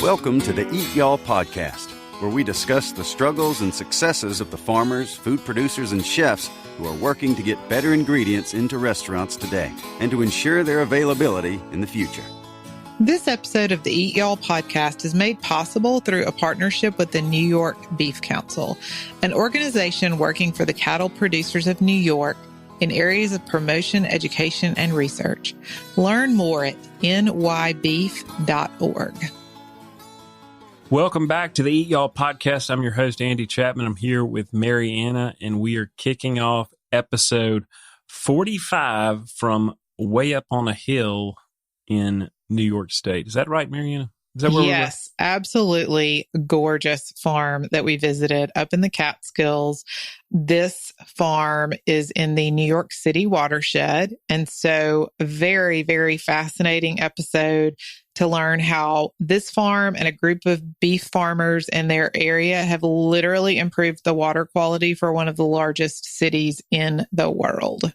Welcome to the Eat Y'all Podcast, where we discuss the struggles and successes of the farmers, food producers, and chefs who are working to get better ingredients into restaurants today and to ensure their availability in the future. This episode of the Eat Y'all Podcast is made possible through a partnership with the New York Beef Council, an organization working for the cattle producers of New York in areas of promotion, education, and research. Learn more at nybeef.org. Welcome back to the Eat Y'all Podcast. I'm your host, Andy Chapman. I'm here with Mariana, and we are kicking off episode 45 from way up on a hill in New York State. Is that right, Mariana? Is that where Yes, absolutely gorgeous farm that we visited up in the Catskills. This farm is in the New York City watershed. And so very, very fascinating episode to learn how this farm and a group of beef farmers in their area have literally improved the water quality for one of the largest cities in the world.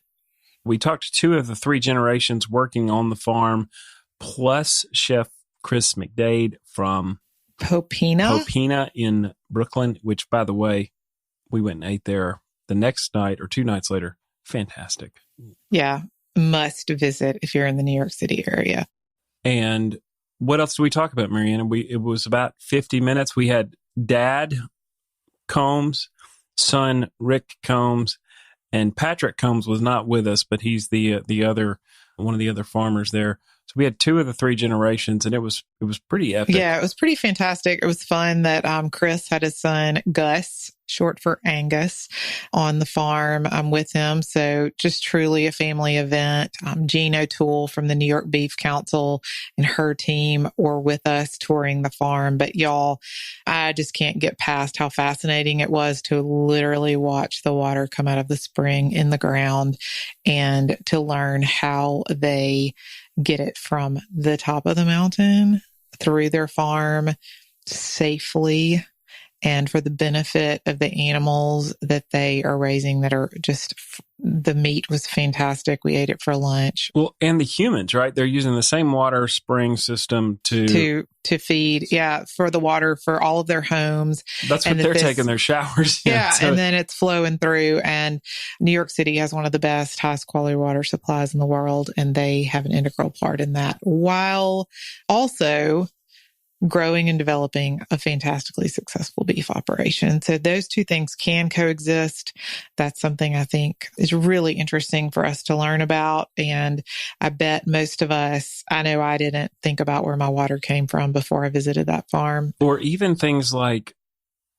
We talked to two of the three generations working on the farm, plus Chef Chris McDade from Popina in Brooklyn, which, by the way, we went and ate there the next night or two nights later. Fantastic. Yeah, must visit if you're in the New York City area. And what else did we talk about, Mariana? It was about 50 minutes. We had Dad Combs, son Ric Combs, and Patrick Combs was not with us, but he's the other one of the other farmers there. So we had two of the three generations, and it was pretty epic. Yeah, it was pretty fantastic. It was fun that Chris had his son Gus, short for Angus, on the farm with him. So just truly a family event. Jean O'Toole from the New York Beef Council and her team were with us touring the farm. But y'all, I just can't get past how fascinating it was to literally watch the water come out of the spring in the ground and to learn how they get it from the top of the mountain through their farm safely and for the benefit of the animals that they are raising that are just, the meat was fantastic. We ate it for lunch. Well, and the humans, right? They're using the same water spring system to feed, for the water for all of their homes. That's what they're taking their showers in. Yeah, so, and then it's flowing through. And New York City has one of the best, highest quality water supplies in the world, and they have an integral part in that, while also growing and developing a fantastically successful beef operation. So those two things can coexist. That's something I think is really interesting for us to learn about. And I bet most of us, I know I didn't think about where my water came from before I visited that farm. Or even things like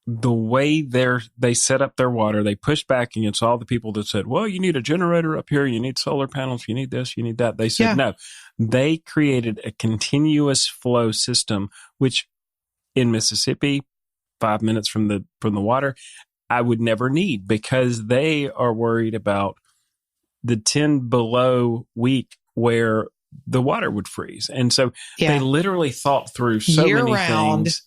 the way they set up their water, they pushed back against all the people that said, well, you need a generator up here, you need solar panels, you need this, you need that. They said, no, they created a continuous flow system, which in Mississippi, 5 minutes from the water, I would never need, because they are worried about the 10 below week where the water would freeze. And so they literally thought through so many things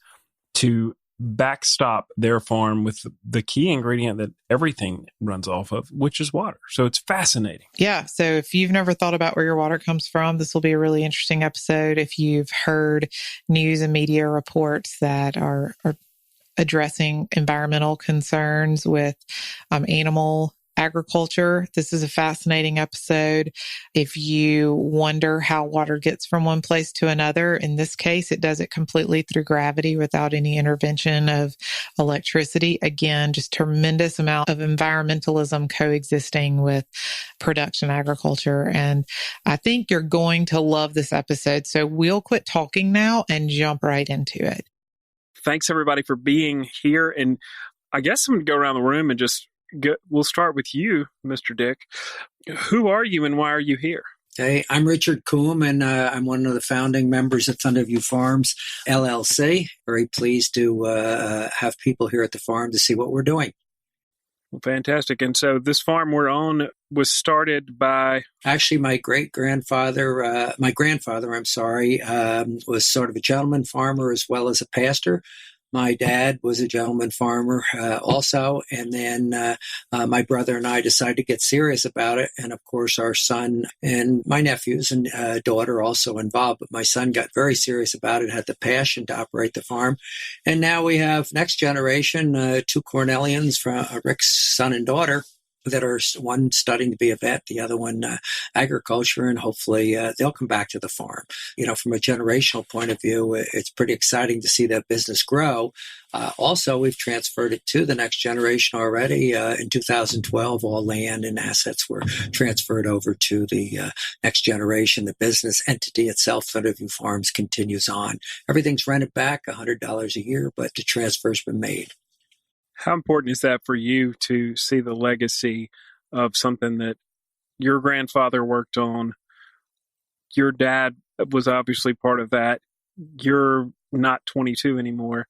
to backstop their farm with the key ingredient that everything runs off of, which is water. So it's fascinating. Yeah. So if you've never thought about where your water comes from, this will be a really interesting episode. If you've heard news and media reports that are addressing environmental concerns with animal agriculture, this is a fascinating episode. If you wonder how water gets from one place to another, in this case, it does it completely through gravity without any intervention of electricity. Again, just tremendous amount of environmentalism coexisting with production agriculture. And I think you're going to love this episode. So we'll quit talking now and jump right into it. Thanks, everybody, for being here. And I guess I'm going to go around the room and just we'll start with you, Mr. Dick. Who are you and why are you here? Hey, I'm Ric Coombe, and I'm one of the founding members of Thunderview Farms, LLC. Very pleased to have people here at the farm to see what we're doing. Well, fantastic. And so this farm we're on was started by... Actually, my grandfather, was sort of a gentleman farmer as well as a pastor. My dad was a gentleman farmer also. And then my brother and I decided to get serious about it. And of course, our son and my nephews and daughter also involved. But my son got very serious about it, had the passion to operate the farm. And now we have next generation, two Cornellians from Ric's son and daughter, that are one studying to be a vet, the other one agriculture, and hopefully they'll come back to the farm. From a generational point of view, it's pretty exciting to see that business grow. Also, we've transferred it to the next generation already. In 2012, all land and assets were transferred over to the next generation. The business entity itself, Thunderview Farms, continues on. Everything's rented back $100 a year, but the transfer's been made. How important is that for you to see the legacy of something that your grandfather worked on? Your dad was obviously part of that. You're not 22 anymore.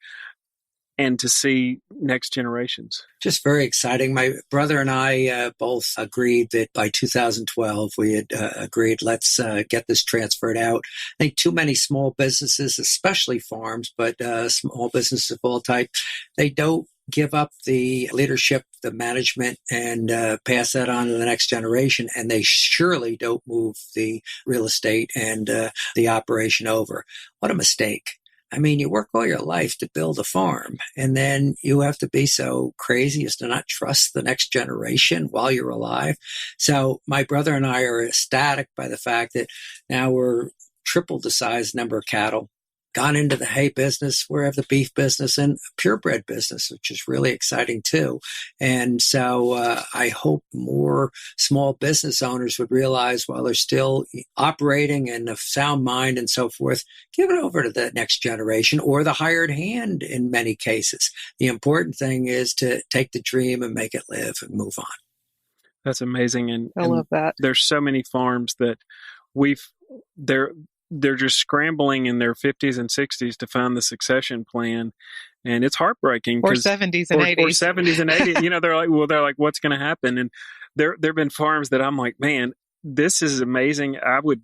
And to see next generations. Just very exciting. My brother and I both agreed that by 2012, we had agreed, let's get this transferred out. I think too many small businesses, especially farms, but small businesses of all type, they don't give up the leadership, the management, and pass that on to the next generation. And they surely don't move the real estate and the operation over. What a mistake. I mean, you work all your life to build a farm, and then you have to be so crazy as to not trust the next generation while you're alive. So my brother and I are ecstatic by the fact that now we're triple the size number of cattle, gone into the hay business, we have the beef business and purebred business, which is really exciting too. And so I hope more small business owners would realize while they're still operating in a sound mind and so forth, give it over to the next generation or the hired hand in many cases. The important thing is to take the dream and make it live and move on. That's amazing. And I love that. There's so many farms that they're just scrambling in their 50s and 60s to find the succession plan. And it's heartbreaking. Or 70s and 80s. Or 70s and 80s. They're like, what's going to happen? And there have been farms that I'm like, man, this is amazing. I would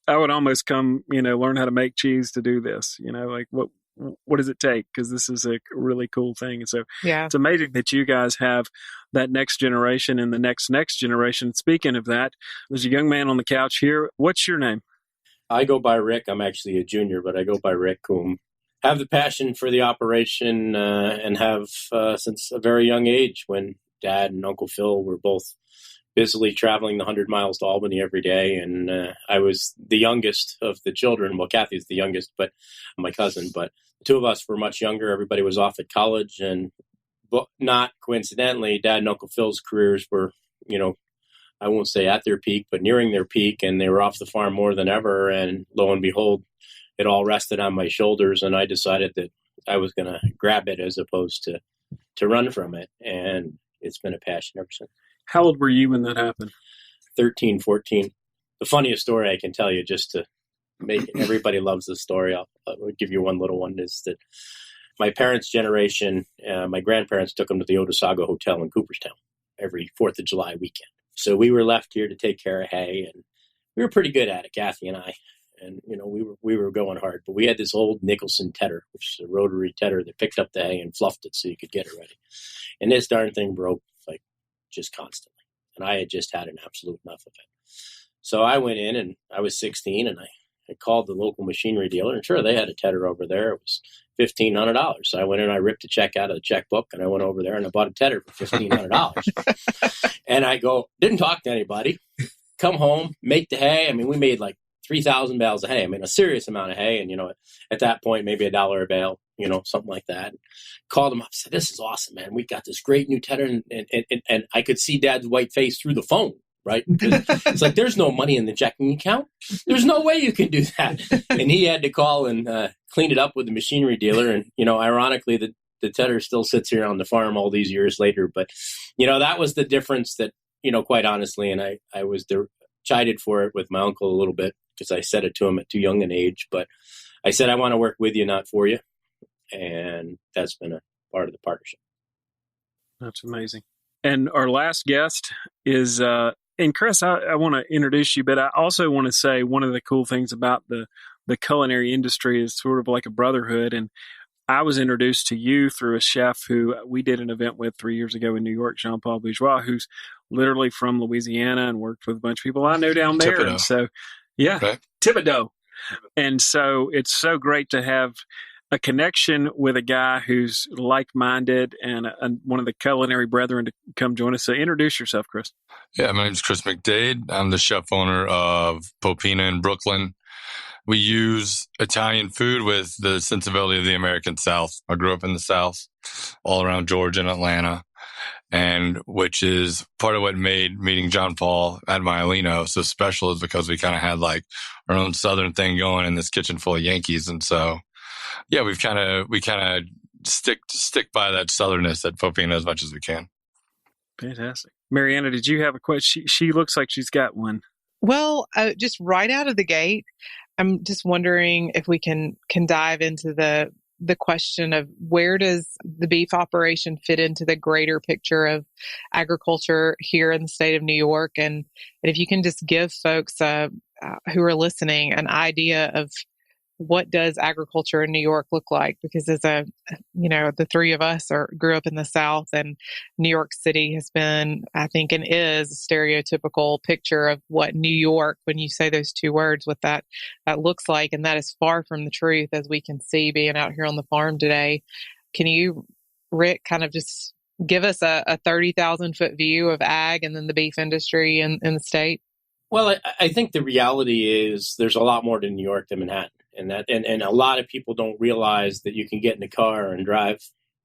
almost come, learn how to make cheese to do this. What does it take? Because this is a really cool thing. And so It's amazing that you guys have that next generation and the next generation. Speaking of that, there's a young man on the couch here. What's your name? I go by Ric. I'm actually a junior, but I go by Ric Coombe. Have the passion for the operation and have since a very young age when Dad and Uncle Phil were both busily traveling the 100 miles to Albany every day. And I was the youngest of the children. Well, Kathy's the youngest, but my cousin. But the two of us were much younger. Everybody was off at college. And but not coincidentally, Dad and Uncle Phil's careers were, I won't say at their peak, but nearing their peak, and they were off the farm more than ever. And lo and behold, it all rested on my shoulders, and I decided that I was going to grab it as opposed to run from it. And it's been a passion ever since. How old were you when that happened? 13, 14. The funniest story I can tell you, just to make everybody loves this story, I'll give you one little one, is that my parents' generation, my grandparents took them to the Otasago Hotel in Cooperstown every 4th of July weekend. So we were left here to take care of hay, and we were pretty good at it, Kathy and I. And, we were going hard. But we had this old Nicholson tedder, which is a rotary tedder that picked up the hay and fluffed it so you could get it ready. And this darn thing broke, just constantly. And I had just had an absolute enough of it. So I went in, and I was 16, and I called the local machinery dealer. And sure, they had a tedder over there. It was $1,500. So I went in, I ripped a check out of the checkbook, and I went over there and I bought a tedder for $1,500. And I didn't talk to anybody, come home, make the hay. I mean, we made like 3,000 bales of hay. I mean, a serious amount of hay. And, at that point, maybe $1 a bale, something like that. And called them up, said, this is awesome, man. We got this great new tedder. And I could see Dad's white face through the phone, right? It's like, there's no money in the checking account. There's no way you can do that. And he had to call and clean it up with the machinery dealer. And, ironically, the tedder still sits here on the farm all these years later. But, that was the difference that, quite honestly, and I was chided for it with my uncle a little bit because I said it to him at too young an age. But I said, I want to work with you, not for you. And that's been a part of the partnership. That's amazing. And our last guest is, and Chris, I want to introduce you, but I also want to say one of the cool things about the culinary industry is sort of like a brotherhood. And I was introduced to you through a chef who we did an event with 3 years ago in New York, Jean-Paul Bourgeois, who's literally from Louisiana and worked with a bunch of people I know down there. Thibodeau. And so, yeah, okay. Thibodeau. And so it's so great to have a connection with a guy who's like-minded and one of the culinary brethren to come join us. So introduce yourself, Chris. Yeah, my name's Chris McDade. I'm the chef owner of Popina in Brooklyn. We use Italian food with the sensibility of the American South. I grew up in the South, all around Georgia and Atlanta, and which is part of what made meeting John Paul at Maialino so special, is because we kind of had like our own Southern thing going in this kitchen full of Yankees. And so, yeah, we kind of stick by that Southernness at Popina as much as we can. Fantastic. Mariana, did you have a question? She looks like she's got one. Well, just right out of the gate, I'm just wondering if we can dive into the question of where does the beef operation fit into the greater picture of agriculture here in the state of New York, and if you can just give folks who are listening an idea of what does agriculture in New York look like? Because as the three of us grew up in the South, and New York City has been, I think, and is a stereotypical picture of what New York, when you say those two words, what that looks like. And that is far from the truth, as we can see being out here on the farm today. Can you, Rick, kind of just give us a 30,000 foot view of ag and then the beef industry in the state? Well, I think the reality is there's a lot more to New York than Manhattan. And a lot of people don't realize that you can get in a car and drive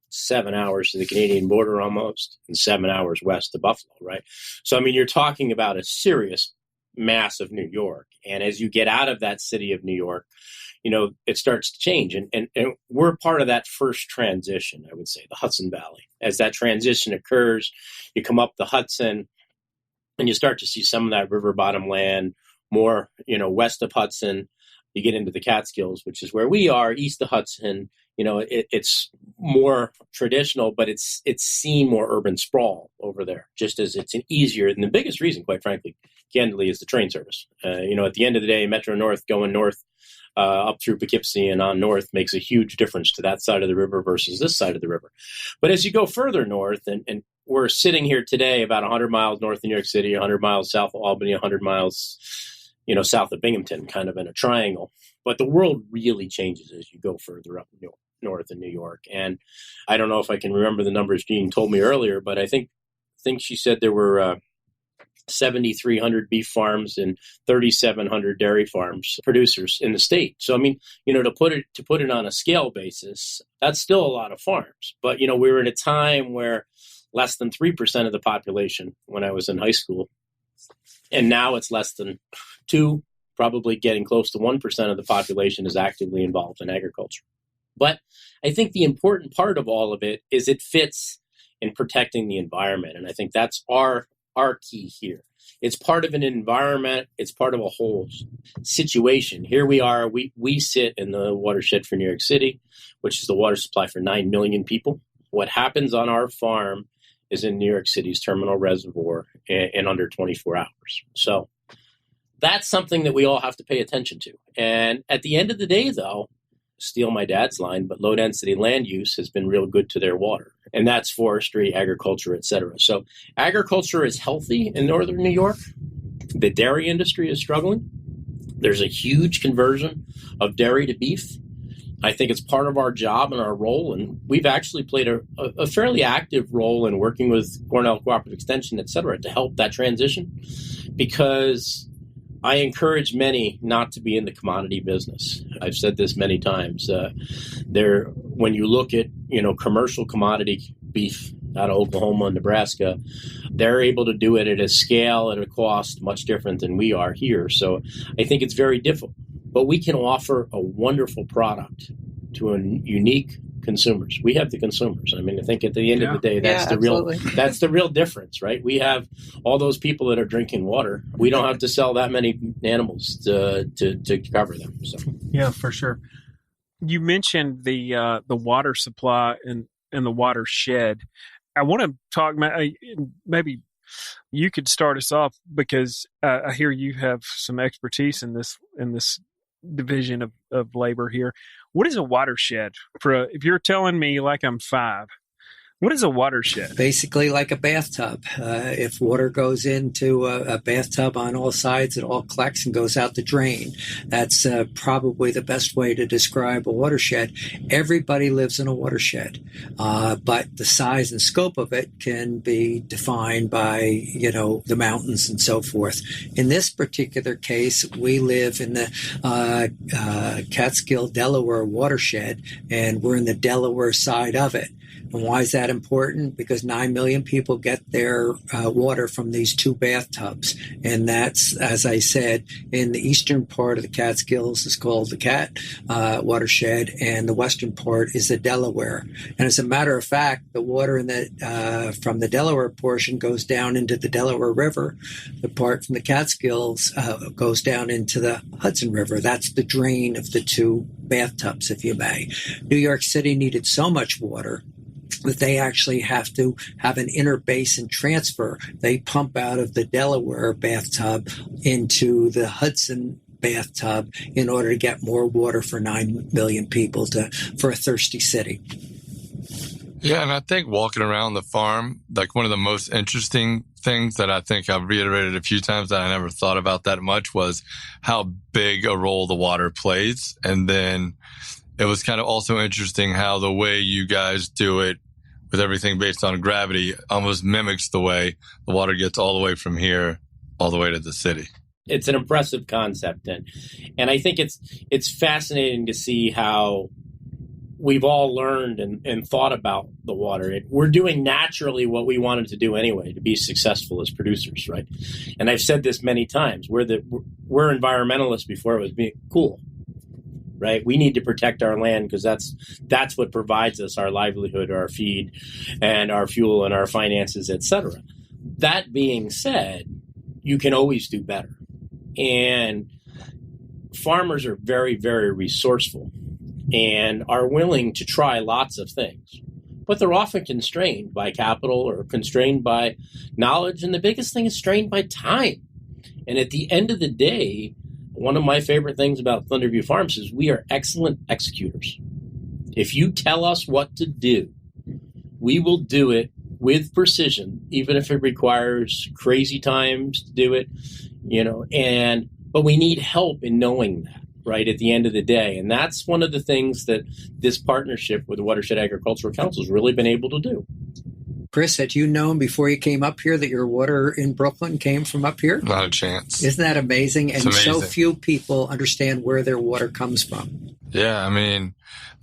7 hours to the Canadian border almost, and 7 hours west to Buffalo, right? So, I mean, you're talking about a serious mass of New York. And as you get out of that city of New York, it starts to change. And we're part of that first transition, I would say, the Hudson Valley. As that transition occurs, you come up the Hudson and you start to see some of that river bottom land more, west of Hudson. You get into the Catskills, which is where we are, east of Hudson. It's more traditional, but it's seen more urban sprawl over there, just as it's an easier. And the biggest reason, quite frankly, candidly, is the train service. At the end of the day, Metro North going north up through Poughkeepsie and on north makes a huge difference to that side of the river versus this side of the river. But as you go further north, and we're sitting here today about 100 miles north of New York City, 100 miles south of Albany, 100 miles south of Binghamton, kind of in a triangle. But the world really changes as you go further up north in New York. And I don't know if I can remember the numbers Jean told me earlier, but I think she said there were 7,300 beef farms and 3,700 dairy farms producers in the state. So, I mean, to put it on a scale basis, that's still a lot of farms. But, we were in a time where less than 3% of the population when I was in high school, and now it's less than 2%, probably getting close to 1% of the population is actively involved in agriculture. But I think the important part of all of it is it fits in protecting the environment. And I think that's our key here. It's part of an environment. It's part of a whole situation. Here we are. We sit in the watershed for New York City, which is the water supply for 9 million people. What happens on our farm is in New York City's terminal reservoir in under 24 hours. So that's something that we all have to pay attention to. And at the end of the day, though, steal my dad's line, but low density land use has been real good to their water. And that's forestry, agriculture, et cetera. So agriculture is healthy in northern New York. The dairy industry is struggling. There's a huge conversion of dairy to beef. I think it's part of our job and our role, and we've actually played a fairly active role in working with Cornell Cooperative Extension, et cetera, to help that transition, because I encourage many not to be in the commodity business. I've said this many times. When you look at commercial commodity beef out of Oklahoma and Nebraska, they're able to do it at a scale, at a cost much different than we are here. So I think it's very difficult. But we can offer a wonderful product to a unique consumers. We have the consumers. I mean, I think at the end of the day, that's the real difference, right? We have all those people that are drinking water. We don't have to sell that many animals to cover them. So yeah, for sure. You mentioned the water supply and the watershed. I want to talk. Maybe you could start us off, because I hear you have some expertise in this division of labor here. What is a watershed? If you're telling me like I'm 5, what is a watershed? Basically like a bathtub. If water goes into a bathtub on all sides, it all collects and goes out the drain. That's probably the best way to describe a watershed. Everybody lives in a watershed, but the size and scope of it can be defined by, the mountains and so forth. In this particular case, we live in the Catskill, Delaware watershed, and we're in the Delaware side of it. And why is that important? Because 9 million people get their water from these 2 bathtubs. And that's, as I said, in the eastern part of the Catskills is called the Cat watershed, and the western part is the Delaware. And as a matter of fact, the water from the Delaware portion goes down into the Delaware River. The part from the Catskills goes down into the Hudson River. That's the drain of the 2 bathtubs, if you may. New York City needed so much water that they actually have to have an interbasin transfer. They pump out of the Delaware bathtub into the Hudson bathtub in order to get more water for 9 million people for a thirsty city. Yeah, and I think walking around the farm, like one of the most interesting things that I think I've reiterated a few times that I never thought about that much was how big a role the water plays. And then it was kind of also interesting how the way you guys do it with everything based on gravity almost mimics the way the water gets all the way from here all the way to the city. It's an impressive concept. And I think it's fascinating to see how we've all learned and thought about the water. We're doing naturally what we wanted to do anyway, to be successful as producers, right? And I've said this many times. We're environmentalists before it was being cool. Right, we need to protect our land because that's what provides us our livelihood, our feed, and our fuel, and our finances, etc. That being said, you can always do better, and farmers are very, very resourceful and are willing to try lots of things, but they're often constrained by capital or constrained by knowledge, and the biggest thing is strained by time. And at the end of the day, one of my favorite things about Thunderview Farms is we are excellent executors. If you tell us what to do, we will do it with precision, even if it requires crazy times to do it, but we need help in knowing that, right, at the end of the day. And that's one of the things that this partnership with the Watershed Agricultural Council has really been able to do. Chris, had you known before you came up here that your water in Brooklyn came from up here? Not a chance. Isn't that amazing? It's and amazing. So few people understand where their water comes from. Yeah, I mean,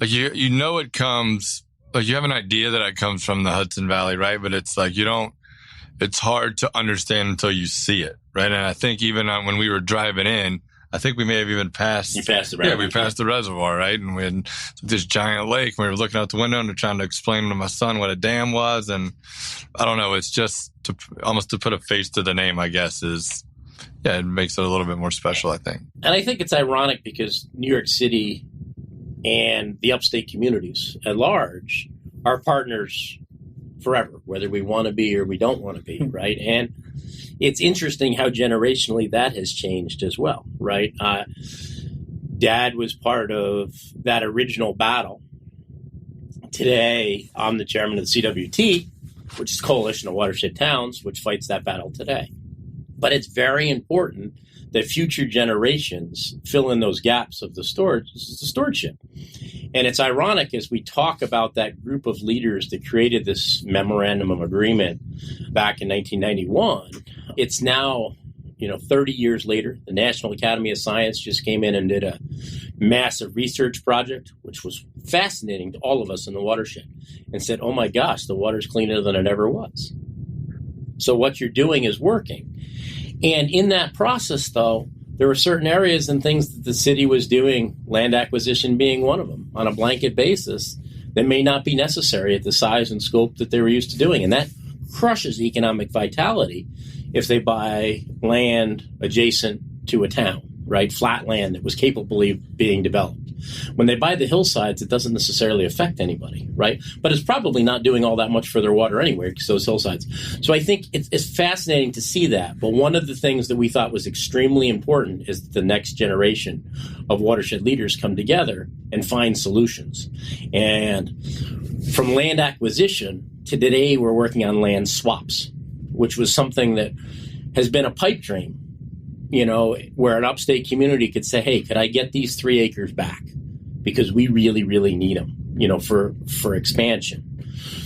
like you know it comes, like you have an idea that it comes from the Hudson Valley, right? But it's like it's hard to understand until you see it, right? And I think even when we were driving in, I think we may have even passed. You passed the reservoir. Yeah, we passed the reservoir, right? And we had this giant lake. And we were looking out the window and trying to explain to my son what a dam was. And I don't know. It's just almost to put a face to the name, I guess, it makes it a little bit more special, I think. And I think it's ironic because New York City and the upstate communities at large are partners forever, whether we want to be or we don't want to be, right? And it's interesting how generationally that has changed as well, right? Dad was part of that original battle. Today, I'm the chairman of the CWT, which is Coalition of Watershed Towns, which fights that battle today. But it's very important that future generations fill in those gaps of the stewardship. And it's ironic as we talk about that group of leaders that created this memorandum of agreement back in 1991. It's now, 30 years later, the National Academy of Science just came in and did a massive research project, which was fascinating to all of us in the watershed, and said, oh my gosh, the water's cleaner than it ever was. So what you're doing is working. And in that process, though, there were certain areas and things that the city was doing, land acquisition being one of them, on a blanket basis, that may not be necessary at the size and scope that they were used to doing. And that crushes economic vitality if they buy land adjacent to a town. right? Flat land that was capable of being developed. When they buy the hillsides, it doesn't necessarily affect anybody, right? But it's probably not doing all that much for their water anyway, because those hillsides. So I think it's fascinating to see that. But one of the things that we thought was extremely important is that the next generation of watershed leaders come together and find solutions. And from land acquisition to today, we're working on land swaps, which was something that has been a pipe dream, where an upstate community could say, hey, could I get these 3 acres back? Because we really, really need them, for expansion.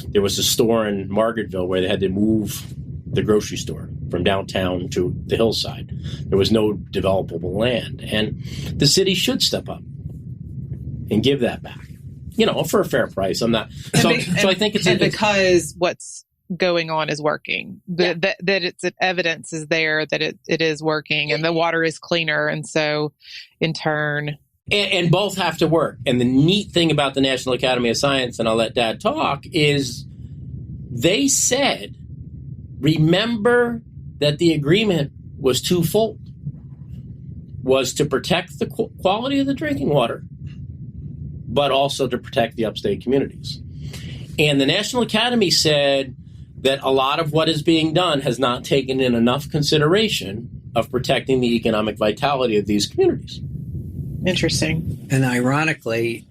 There was a store in Margaretville where they had to move the grocery store from downtown to the hillside. There was no developable land. And the city should step up and give that back, for a fair price. I'm not. So I think it's because what's going on is working. That it's evidence is there that it is working, and the water is cleaner, and so in turn. And both have to work. And the neat thing about the National Academy of Science, and I'll let Dad talk, is they said, remember that the agreement was twofold. Was to protect the quality of the drinking water, but also to protect the upstate communities. And the National Academy said that a lot of what is being done has not taken in enough consideration of protecting the economic vitality of these communities. Interesting. And ironically,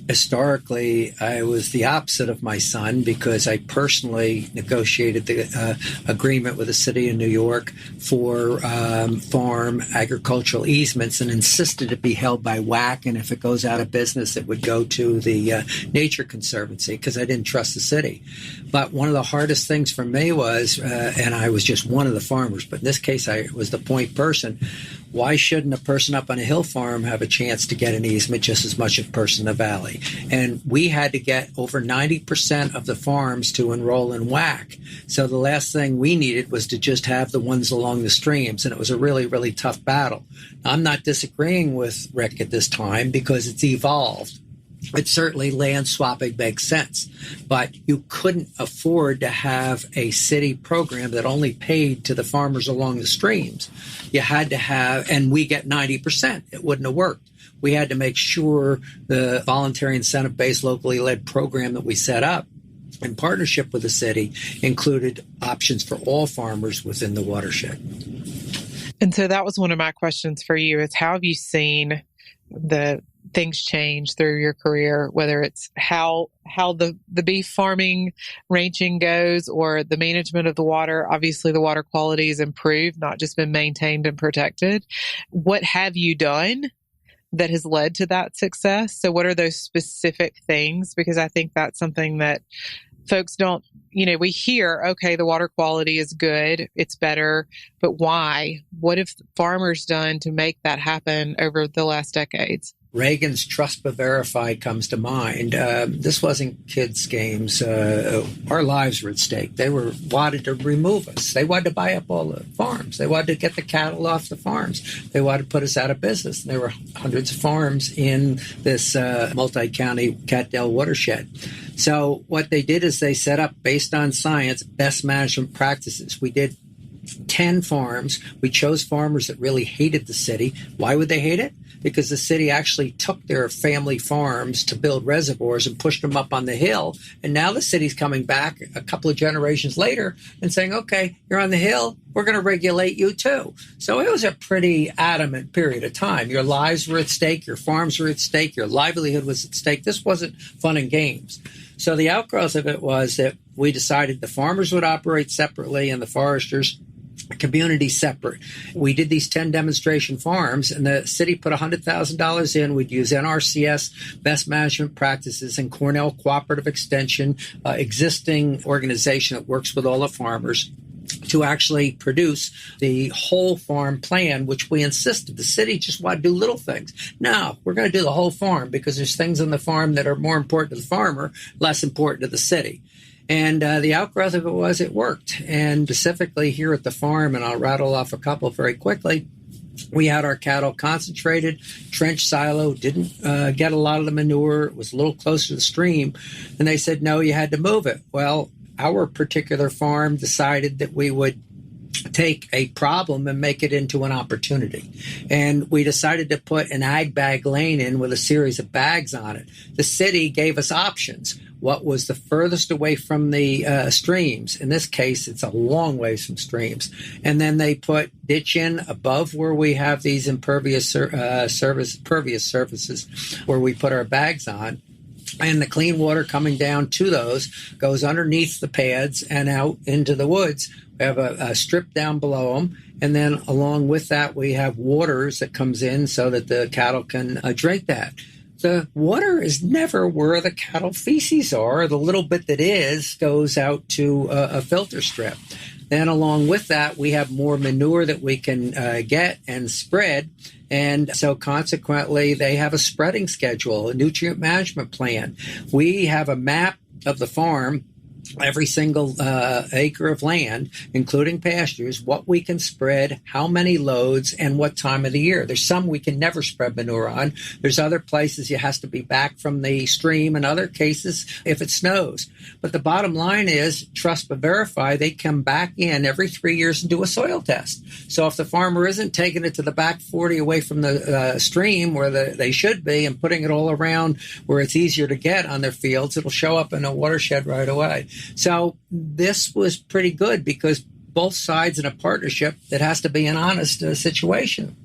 historically, I was the opposite of my son because I personally negotiated the agreement with the city of New York for farm agricultural easements and insisted it be held by WAC. And if it goes out of business, it would go to the Nature Conservancy because I didn't trust the city. But one of the hardest things for me was, and I was just one of the farmers, but in this case, I was the point person. Why shouldn't a person up on a hill farm have a chance to get an easement just as much as a person in the valley? And we had to get over 90% of the farms to enroll in WAC. So the last thing we needed was to just have the ones along the streams. And it was a really, really tough battle. I'm not disagreeing with Ric at this time because it's evolved. It certainly land swapping makes sense, but you couldn't afford to have a city program that only paid to the farmers along the streams. You had to have, and we get 90%. It wouldn't have worked. We had to make sure the voluntary incentive-based locally led program that we set up in partnership with the city included options for all farmers within the watershed. And so that was one of my questions for you is how have you seen the things change through your career, whether it's how the beef farming, ranching goes, or the management of the water? Obviously, the water quality is improved, not just been maintained and protected. What have you done that has led to that success? So what are those specific things? Because I think that's something that folks don't, we hear, okay, the water quality is good, it's better, but why? What have farmers done to make that happen over the last decades? Reagan's Trust but Verify comes to mind. This wasn't kids' games. Our lives were at stake. They wanted to remove us. They wanted to buy up all the farms. They wanted to get the cattle off the farms. They wanted to put us out of business. And there were hundreds of farms in this multi-county Catskill watershed. So what they did is they set up, based on science, best management practices. We did 10 farms. We chose farmers that really hated the city. Why would they hate it? Because the city actually took their family farms to build reservoirs and pushed them up on the hill. And now the city's coming back a couple of generations later and saying, okay, you're on the hill, we're going to regulate you too. So it was a pretty adamant period of time. Your lives were at stake, your farms were at stake, your livelihood was at stake. This wasn't fun and games. So the outgrowth of it was that we decided the farmers would operate separately and the foresters community separate. We did these 10 demonstration farms, and the city put $100,000 in. We'd use NRCS best management practices and Cornell Cooperative Extension, existing organization that works with all the farmers, to actually produce the whole farm plan, which we insisted. The city just wanted to do little things. No, we're going to do the whole farm because there's things on the farm that are more important to the farmer, less important to the city. And the outgrowth of it was it worked. And specifically here at the farm, and I'll rattle off a couple very quickly, we had our cattle concentrated, trench silo, didn't get a lot of the manure. It was a little closer to the stream. And they said, no, you had to move it. Well, our particular farm decided that we would take a problem and make it into an opportunity. And we decided to put an ag bag lane in with a series of bags on it. The city gave us options. What was the furthest away from the streams? In this case, it's a long ways from streams. And then they put ditch in above where we have these impervious pervious surfaces where we put our bags on. And the clean water coming down to those goes underneath the pads and out into the woods. We have a strip down below them. And then along with that, we have waters that comes in so that the cattle can drink that. The water is never where the cattle feces are. The little bit that is goes out to a filter strip. Then along with that, we have more manure that we can get and spread. And so consequently, they have a spreading schedule, a nutrient management plan. We have a map of the farm, every single acre of land, including pastures, what we can spread, how many loads, and what time of the year. There's some we can never spread manure on. There's other places it has to be back from the stream, in other cases if it snows. But the bottom line is, trust but verify, they come back in every 3 years and do a soil test. So if the farmer isn't taking it to the back 40 away from the stream where they should be and putting it all around where it's easier to get on their fields, it'll show up in a watershed right away. So this was pretty good because both sides in a partnership, it has to be an honest situation.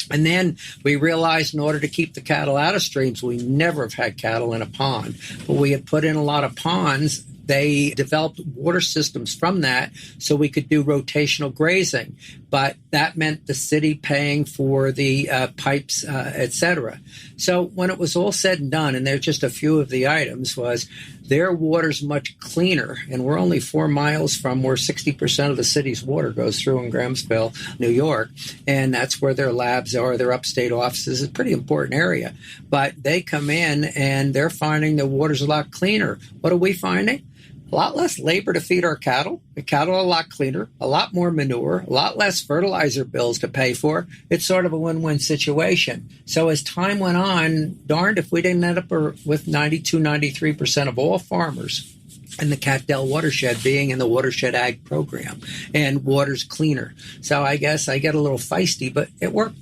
And then we realized in order to keep the cattle out of streams, we never have had cattle in a pond, but we had put in a lot of ponds. They developed water systems from that so we could do rotational grazing. But that meant the city paying for the pipes, et cetera. So when it was all said and done, and there's just a few of the items, was their water's much cleaner. And we're only 4 miles from where 60% of the city's water goes through in Grahamsville, New York. And that's where their labs are, their upstate offices. It's a pretty important area. But they come in and they're finding the water's a lot cleaner. What are we finding? A lot less labor to feed our cattle. The cattle are a lot cleaner, a lot more manure, a lot less fertilizer bills to pay for. It's sort of a win-win situation. So as time went on, darned if we didn't end up with 92, 93% of all farmers in the Catskill watershed being in the watershed ag program, and water's cleaner. So I guess I get a little feisty, but it worked.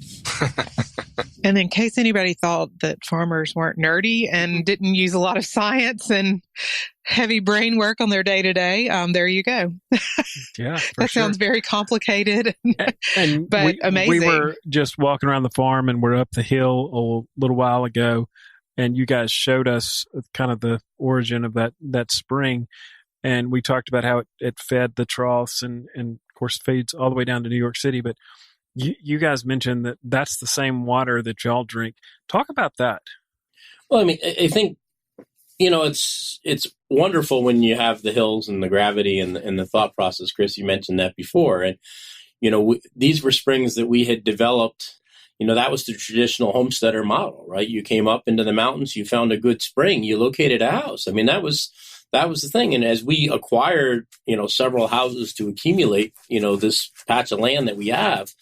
And in case anybody thought that farmers weren't nerdy and didn't use a lot of science and heavy brain work on their day-to-day, there you go. Yeah, that sounds very complicated, and but amazing. We were just walking around the farm and we're up the hill a little while ago, and you guys showed us kind of the origin of that spring, and we talked about how it fed the troughs and of course feeds all the way down to New York City, but you guys mentioned that that's the same water that y'all drink. Talk about that. Well, I mean, I think, it's wonderful when you have the hills and the gravity and the thought process. Chris, you mentioned that before. And, these were springs that we had developed. That was the traditional homesteader model, right? You came up into the mountains, you found a good spring, you located a house. I mean, that was the thing. And as we acquired, several houses to accumulate, this patch of land that we have,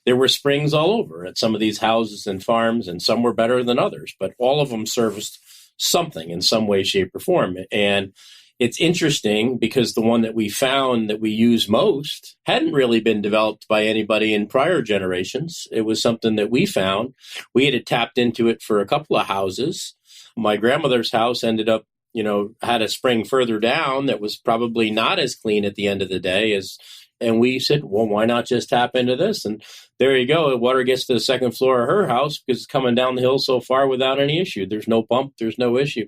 there were springs all over at some of these houses and farms, and some were better than others, but all of them serviced something in some way, shape, or form. And it's interesting because the one that we found that we use most hadn't really been developed by anybody in prior generations. It was something that we found. We had tapped into it for a couple of houses. My grandmother's house ended up, had a spring further down that was probably not as clean at the end of the day and we said, well, why not just tap into this? And there you go. Water gets to the second floor of her house because it's coming down the hill so far without any issue. There's no pump. There's no issue.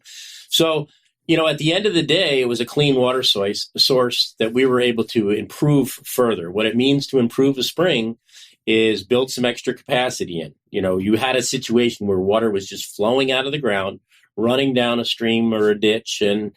So, at the end of the day, it was a clean water source that we were able to improve further. What it means to improve a spring is build some extra capacity in. You had a situation where water was just flowing out of the ground, running down a stream or a ditch and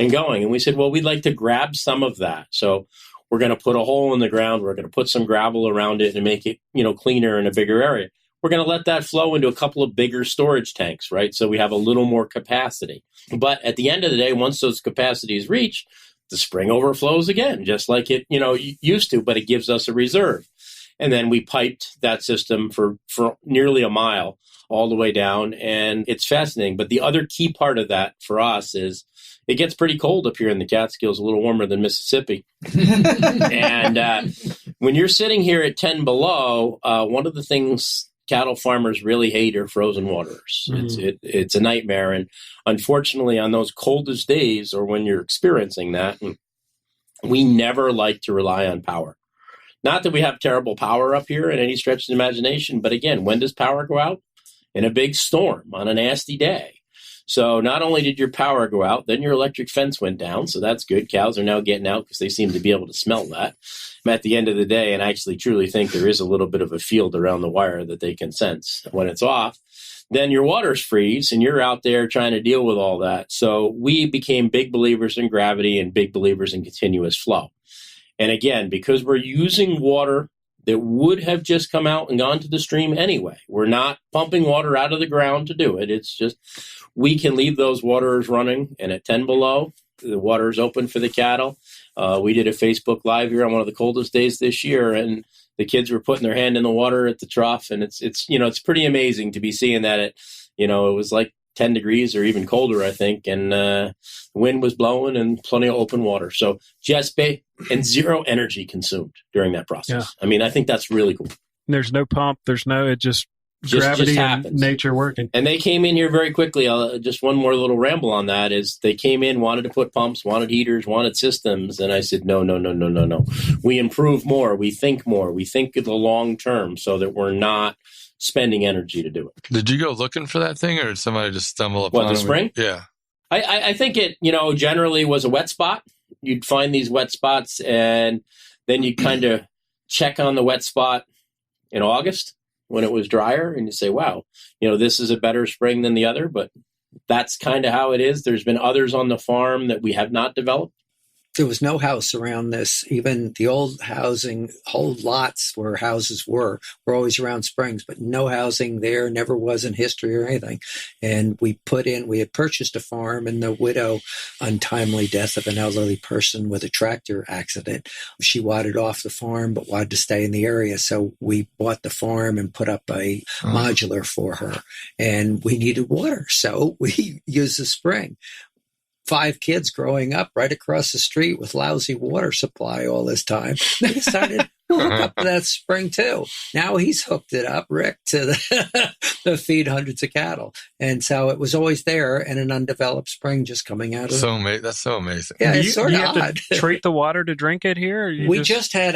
going. And we said, well, we'd like to grab some of that. So we're going to put a hole in the ground. We're going to put some gravel around it and make it, cleaner in a bigger area. We're going to let that flow into a couple of bigger storage tanks, right? So we have a little more capacity. But at the end of the day, once those capacities reach, the spring overflows again, just like it, used to, but it gives us a reserve. And then we piped that system for nearly a mile all the way down. And it's fascinating. But the other key part of that for us is it gets pretty cold up here in the Catskills, a little warmer than Mississippi. And When you're sitting here at 10 below, one of the things cattle farmers really hate are frozen waters. It's a nightmare. And unfortunately, on those coldest days, or when you're experiencing that, we never like to rely on power. Not that we have terrible power up here in any stretch of the imagination, but again, when does power go out? In a big storm on a nasty day. So not only did your power go out, then your electric fence went down. So that's good. Cows are now getting out because they seem to be able to smell that. At the end of the day, and I actually truly think there is a little bit of a field around the wire that they can sense when it's off, then your waters freeze and you're out there trying to deal with all that. So we became big believers in gravity and big believers in continuous flow. And again, because we're using water that would have just come out and gone to the stream anyway. We're not pumping water out of the ground to do it. It's just we can leave those waters running. And at 10 below, the water is open for the cattle. We did a Facebook Live here on one of the coldest days this year, and the kids were putting their hand in the water at the trough. And it's pretty amazing to be seeing that it was like 10 degrees or even colder, I think. And the wind was blowing and plenty of open water. So just and zero energy consumed during that process. Yeah. I mean, I think that's really cool. There's no pump. It just gravity and nature working. And they came in here very quickly. Just one more little ramble on that is they came in, wanted to put pumps, wanted heaters, wanted systems. And I said, no. We improve more. We think of the long term so that we're not spending energy to do it. Did you go looking for that thing or did somebody just stumble upon it? What, the spring? Yeah. I think it, generally was a wet spot. You'd find these wet spots and then you kind of check on the wet spot in August when it was drier and you say, wow, this is a better spring than the other, but that's kind of how it is. There's been others on the farm that we have not developed. There was no house around this. Even the old housing, whole lots where houses were always around springs, but no housing there, never was in history or anything. And we had purchased a farm, and the widow, untimely death of an elderly person with a tractor accident. She wanted off the farm, but wanted to stay in the area. So we bought the farm and put up a modular for her. And we needed water. So we used the spring. 5 kids growing up right across the street with lousy water supply all this time. They decided we'll hook up to that spring too. Now he's hooked it up, Rick, to the feed hundreds of cattle. And so it was always there and an undeveloped spring just coming out of it. That's so amazing. Yeah, it's sort of odd. Have to treat the water to drink it here? We just had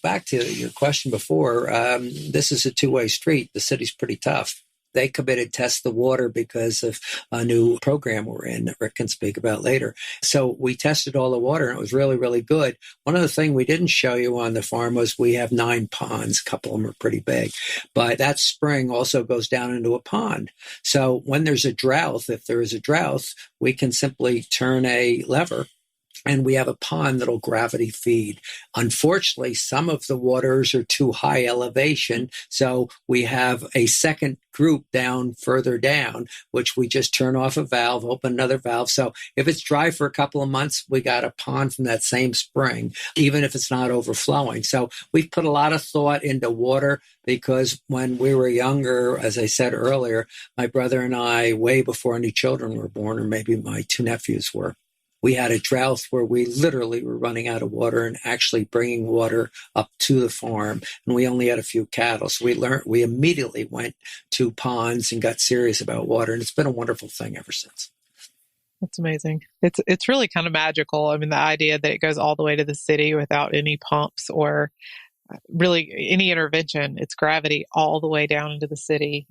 back to your question before, this is a two-way street. The city's pretty tough. They committed test the water because of a new program we're in that Rick can speak about later. So we tested all the water and it was really, really good. One of the things we didn't show you on the farm was we have 9 ponds. A couple of them are pretty big, but that spring also goes down into a pond. So when there's a drought, if there is a drought, we can simply turn a lever and we have a pond that'll gravity feed. Unfortunately, some of the waters are too high elevation, so we have a second group further down, which we just turn off a valve, open another valve. So if it's dry for a couple of months, we got a pond from that same spring, even if it's not overflowing. So we've put a lot of thought into water because when we were younger, as I said earlier, my brother and I, way before any children were born, or maybe my 2 nephews were, we had a drought where we literally were running out of water and actually bringing water up to the farm. And we only had a few cattle. So we immediately went to ponds and got serious about water. And it's been a wonderful thing ever since. That's amazing. It's really kind of magical. I mean, the idea that it goes all the way to the city without any pumps or really any intervention. It's gravity all the way down into the city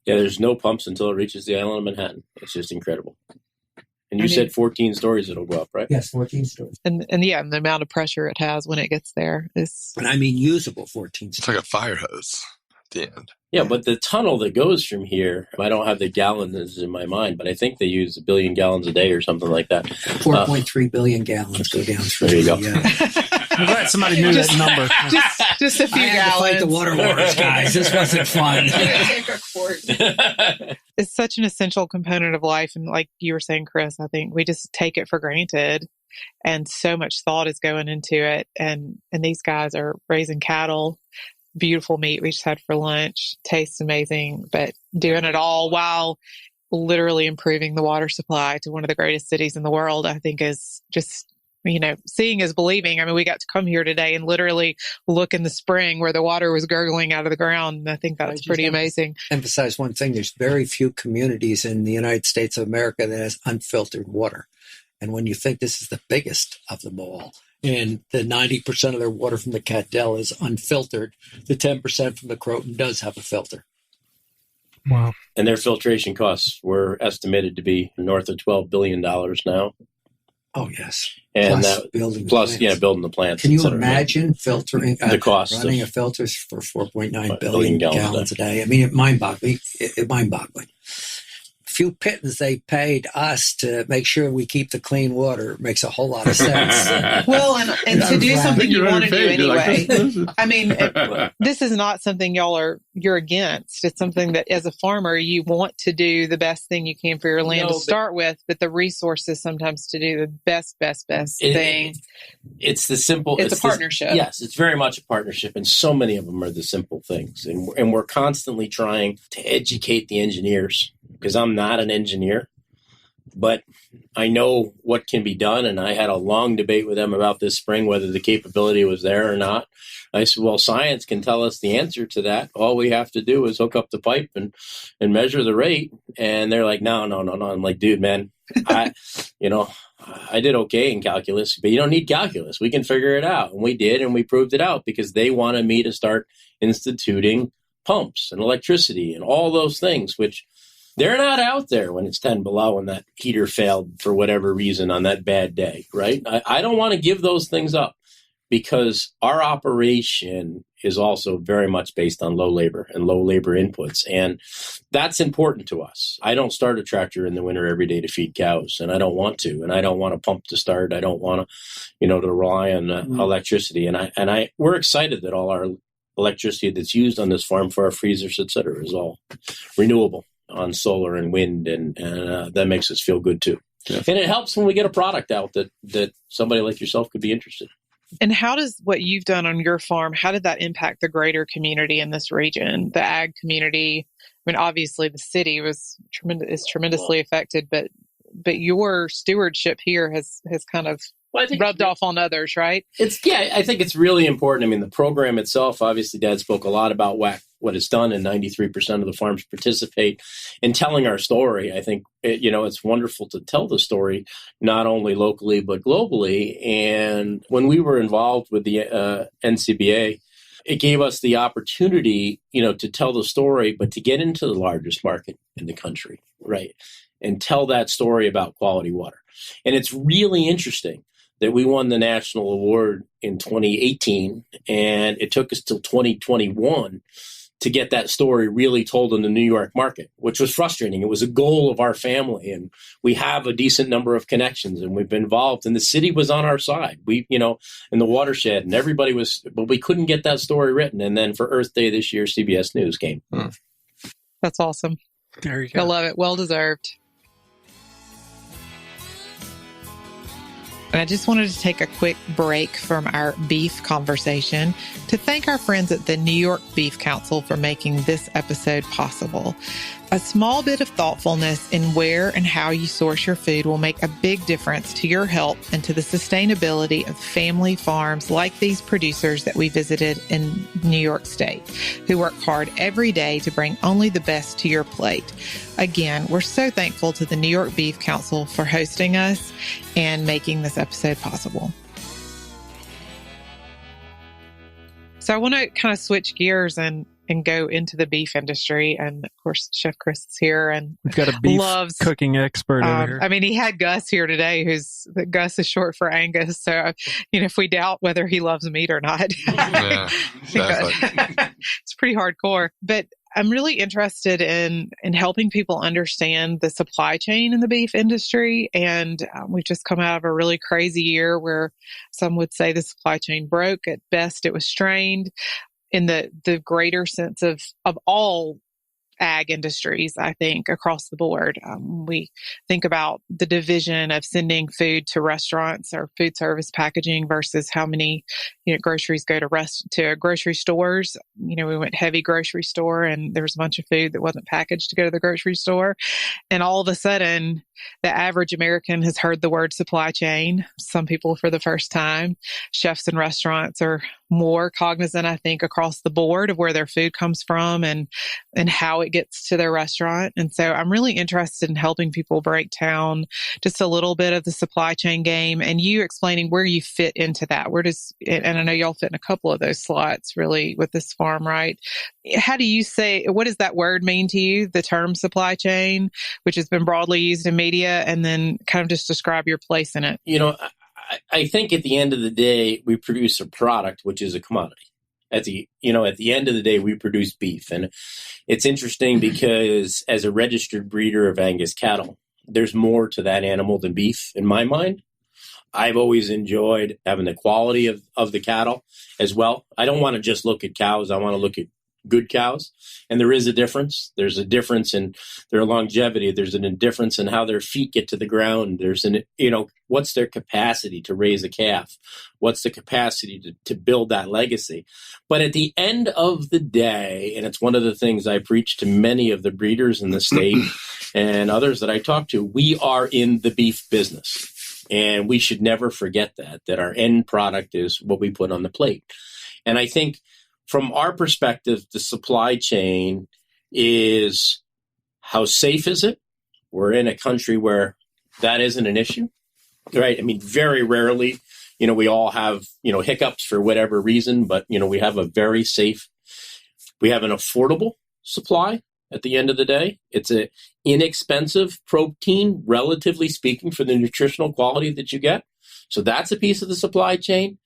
there's no pumps until it reaches the island of Manhattan. It's just incredible. And you said 14 stories it'll go up, right? Yes, 14 stories. And the amount of pressure it has when it gets there is... And I mean usable 14 stories. It's like a fire hose at the end. Yeah, but the tunnel that goes from here, I don't have the gallons in my mind, but I think they use 1 billion gallons a day or something like that. 4.3 billion gallons go down through. There you go. I'm glad somebody knew that number. Just a few I had gallons. to fight the water wars, guys. This wasn't fun. It's such an essential component of life. And like you were saying, Chris, I think we just take it for granted. And so much thought is going into it. And these guys are raising cattle, beautiful meat we just had for lunch, tastes amazing, but doing it all while literally improving the water supply to one of the greatest cities in the world, I think is just seeing is believing. I mean, we got to come here today and literally look in the spring where the water was gurgling out of the ground. And I think that's pretty amazing. Emphasize one thing. There's very few communities in the United States of America that has unfiltered water. And when you think this is the biggest of them all, and the 90% of their water from the Catskill is unfiltered, the 10% from the Croton does have a filter. Wow. And their filtration costs were estimated to be north of $12 billion now. Oh, yes. And building the plants. Can you imagine filtering the cost running a filter for 4.9 billion gallons a day? I mean, mind-boggling. Few pittance they paid us to make sure we keep the clean water makes a whole lot of sense. Well, and to do something you want to do anyway. I mean, this is not something you're against. It's something that as a farmer, you want to do the best thing you can for your land to start with, but the resources sometimes to do the best thing. It's the simple. It's a partnership. Yes, it's very much a partnership. And so many of them are the simple things. And we're constantly trying to educate the engineers, because I'm not an engineer, but I know what can be done. And I had a long debate with them about this spring, whether the capability was there or not. I said, well, science can tell us the answer to that. All we have to do is hook up the pipe and measure the rate. And they're like, no. I'm like, dude, man, I did okay in calculus, but you don't need calculus. We can figure it out. And we did, and we proved it out because they wanted me to start instituting pumps and electricity and all those things, which they're not out there when it's 10 below and that heater failed for whatever reason on that bad day, right? I don't want to give those things up because our operation is also very much based on low labor and low labor inputs. And that's important to us. I don't start a tractor in the winter every day to feed cows, and I don't want to. And I don't want a pump to start. I don't want to, to rely on electricity. And we're excited that all our electricity that's used on this farm for our freezers, et cetera, is all renewable on solar and wind, and that makes us feel good too. Yeah. And it helps when we get a product out that somebody like yourself could be interested in. And how does what you've done on your farm, how did that impact the greater community in this region, the ag community? I mean, obviously the city is tremendously affected, but your stewardship here has kind of rubbed off on others, right? I think it's really important. I mean, the program itself, obviously Dad spoke a lot about what it's done, and 93% of the farms participate in telling our story. I think, it's wonderful to tell the story, not only locally, but globally. And when we were involved with the NCBA, it gave us the opportunity, to tell the story, but to get into the largest market in the country, right? And tell that story about quality water. And it's really interesting that we won the national award in 2018, and it took us till 2021 to get that story really told in the New York market, which was frustrating. It was a goal of our family, and we have a decent number of connections, and we've been involved, and the city was on our side. We, in the watershed, and everybody was, but we couldn't get that story written. And then for Earth Day this year, CBS News came. That's awesome. There you go. I love it. Well deserved. And I just wanted to take a quick break from our beef conversation to thank our friends at the New York Beef Council for making this episode possible. A small bit of thoughtfulness in where and how you source your food will make a big difference to your health and to the sustainability of family farms like these producers that we visited in New York State, who work hard every day to bring only the best to your plate. Again, we're so thankful to the New York Beef Council for hosting us and making this episode possible. So I want to kind of switch gears and go into the beef industry. And of course, Chef Chris is here and we've got a beef cooking expert over here. I mean, he had Gus here today, Gus is short for Angus. So, if we doubt whether he loves meat or not, Yeah, it's pretty hardcore. But I'm really interested in helping people understand the supply chain in the beef industry. And we've just come out of a really crazy year where some would say the supply chain broke. At best, it was strained. In the greater sense of all ag industries, I think, across the board. We think about the division of sending food to restaurants or food service packaging versus how many groceries go to grocery stores. We went heavy grocery store and there was a bunch of food that wasn't packaged to go to the grocery store. And all of a sudden, the average American has heard the word supply chain. Some people for the first time. Chefs and restaurants are more cognizant, I think, across the board of where their food comes from and how it gets to their restaurant. And so I'm really interested in helping people break down just a little bit of the supply chain game and you explaining where you fit into that. And I know y'all fit in a couple of those slots really with this farm, right? How do you say, what does that word mean to you? The term supply chain, which has been broadly used in media, and then kind of just describe your place in it. I think at the end of the day, we produce a product, which is a commodity. At the end of the day, we produce beef. And it's interesting because as a registered breeder of Angus cattle, there's more to that animal than beef in my mind. I've always enjoyed having the quality of the cattle as well. I don't want to just look at cows. I want to look at good cows. And there is a difference. There's a difference in their longevity. There's a difference in how their feet get to the ground. There's what's their capacity to raise a calf? What's the capacity to build that legacy? But at the end of the day, and it's one of the things I preach to many of the breeders in the state and others that I talk to, we are in the beef business. And we should never forget that our end product is what we put on the plate. And I think from our perspective, the supply chain is how safe is it? We're in a country where that isn't an issue, right? I mean, very rarely, we all have, hiccups for whatever reason, but, we have a very safe, we have an affordable supply at the end of the day. It's an inexpensive protein, relatively speaking, for the nutritional quality that you get. So that's a piece of the supply chain.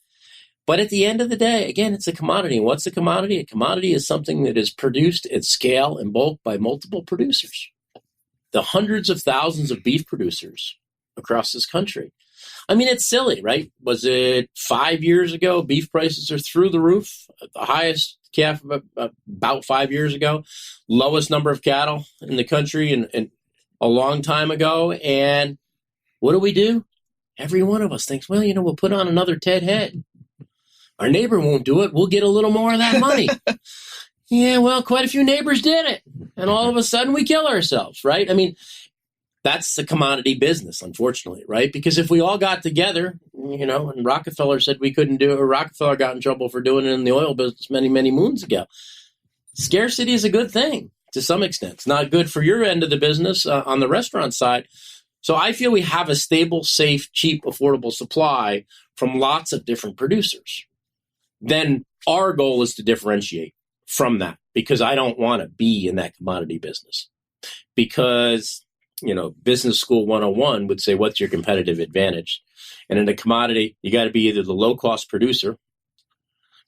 But at the end of the day, again, it's a commodity. And what's a commodity? A commodity is something that is produced at scale and bulk by multiple producers. The hundreds of thousands of beef producers across this country. I mean, it's silly, right? Was it 5 years ago? Beef prices are through the roof. The highest calf about 5 years ago. Lowest number of cattle in the country and a long time ago. And what do? Every one of us thinks, well, we'll put on another Ted head. Our neighbor won't do it. We'll get a little more of that money. Yeah, well, quite a few neighbors did it. And all of a sudden we kill ourselves, right? I mean, that's the commodity business, unfortunately, right? Because if we all got together, and Rockefeller said we couldn't do it, or Rockefeller got in trouble for doing it in the oil business many, many moons ago. Scarcity is a good thing to some extent. It's not good for your end of the business on the restaurant side. So I feel we have a stable, safe, cheap, affordable supply from lots of different producers. Then our goal is to differentiate from that, because I don't want to be in that commodity business. Because, business school 101 would say, what's your competitive advantage? And in a commodity, you got to be either the low-cost producer.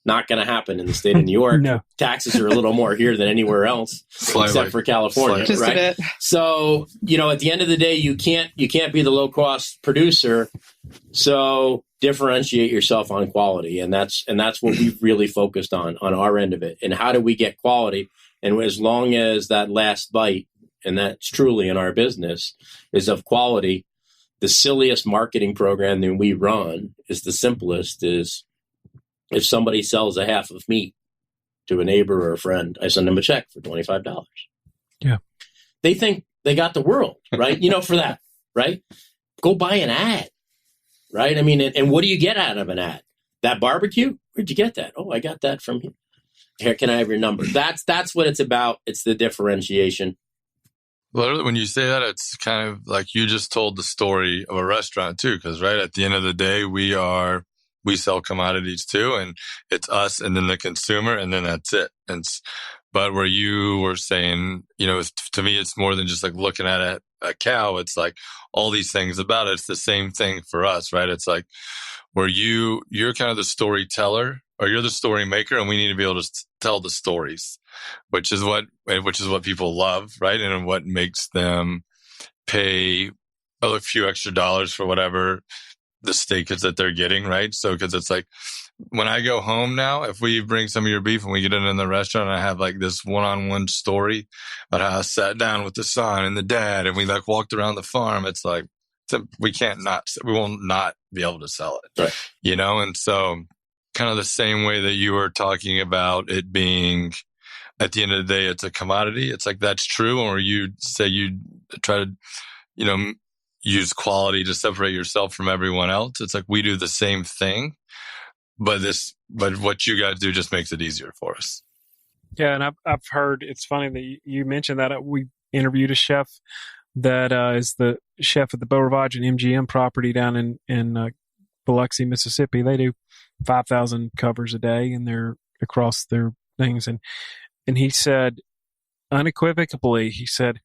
Not going to happen in the state of New York. No. Taxes are a little more here than anywhere else, except for California, just right? A bit. So, at the end of the day, you can't be the low-cost producer. So differentiate yourself on quality, and that's what we've really focused on our end of it. And how do we get quality? And as long as that last bite, and that's truly in our business, is of quality, the silliest marketing program that we run is the simplest. Is if somebody sells a half of meat to a neighbor or a friend, I send them a check for $25. Yeah. They think they got the world, right? For that, right? Go buy an ad, right? I mean, and what do you get out of an ad? That barbecue? Where'd you get that? Oh, I got that from here. Here, can I have your number? That's what it's about. It's the differentiation. Literally, when you say that, it's kind of like you just told the story of a restaurant too, because right at the end of the day, we sell commodities too, and it's us and then the consumer, and then that's it. But where you were saying, to me, it's more than just like looking at a cow. It's like all these things about it. It's the same thing for us, right? It's like where you're kind of the storyteller, or you're the story maker, and we need to be able to tell the stories, which is what people love, right? And what makes them pay a few extra dollars for whatever the steak is that they're getting, right? So, because it's like when I go home now, if we bring some of your beef and we get it in the restaurant, and I have like this one-on-one story about how I sat down with the son and the dad, and we like walked around the farm. It's like we will not be able to sell it, right? And so kind of the same way that you were talking about it being, at the end of the day, it's a commodity. It's like that's true, or you say you try to, use quality to separate yourself from everyone else. It's like we do the same thing, but what you guys do just makes it easier for us. Yeah, and I've heard, it's funny that you mentioned that. We interviewed a chef that is the chef at the Beau Rivage and MGM property down in Biloxi, Mississippi. They do 5,000 covers a day, and they're across their things. And he said, unequivocally, he said,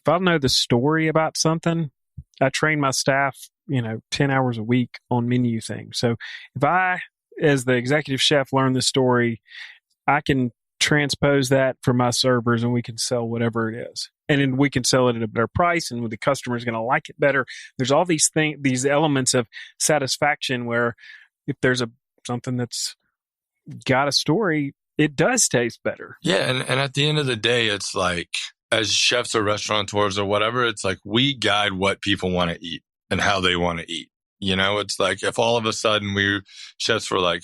if I know the story about something, I train my staff, 10 hours a week on menu things. So if I, as the executive chef, learn the story, I can transpose that for my servers and we can sell whatever it is. And then we can sell it at a better price and the customer is going to like it better. There's all these things, these elements of satisfaction where if there's something that's got a story, it does taste better. Yeah. And at the end of the day, it's like, as chefs or restaurateurs or whatever, it's like we guide what people want to eat and how they want to eat. It's like if all of a sudden chefs were like,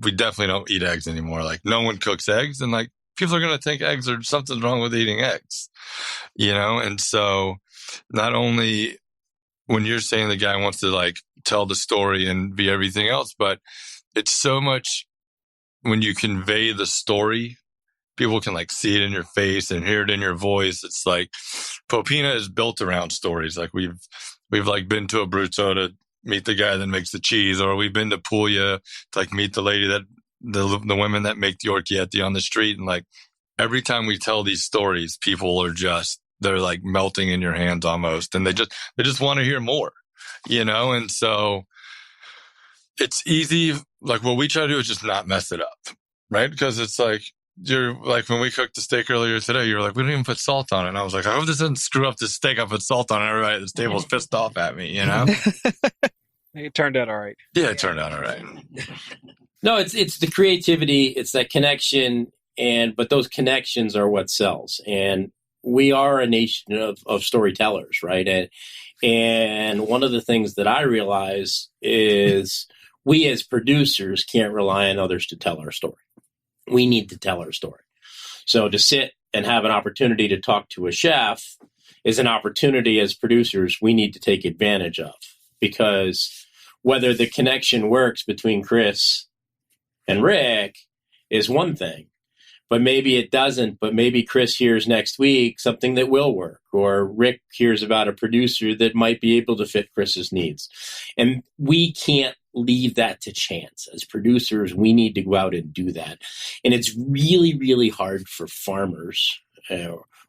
we definitely don't eat eggs anymore. Like no one cooks eggs, and like people are going to think eggs are something's wrong with eating eggs, And so not only when you're saying the guy wants to like tell the story and be everything else, but it's so much when you convey the story, people can like see it in your face and hear it in your voice. It's like Popina is built around stories. Like we've like been to Abruzzo to meet the guy that makes the cheese, or we've been to Puglia to like meet the lady that the women that make the orecchiette on the street. And like every time we tell these stories, people are they're like melting in your hands almost, and they just want to hear more, And so it's easy. Like what we try to do is just not mess it up, right? Because it's like, you're like, when we cooked the steak earlier today, you were like, we don't even put salt on it. And I was like, I hope this doesn't screw up this steak. I put salt on it. Everybody at this table is pissed off at me, It turned out all right. Yeah, it turned out all right. No, it's the creativity. It's that connection. But those connections are what sells. And we are a nation of storytellers, right? And one of the things that I realize is we as producers can't rely on others to tell our story. We need to tell our story. So to sit and have an opportunity to talk to a chef is an opportunity as producers we need to take advantage of, because whether the connection works between Chris and Rick is one thing, but maybe it doesn't. But maybe Chris hears next week something that will work, or Rick hears about a producer that might be able to fit Chris's needs. And we can't leave that to chance. As producers, we need to go out and do that. And it's really, really hard for farmers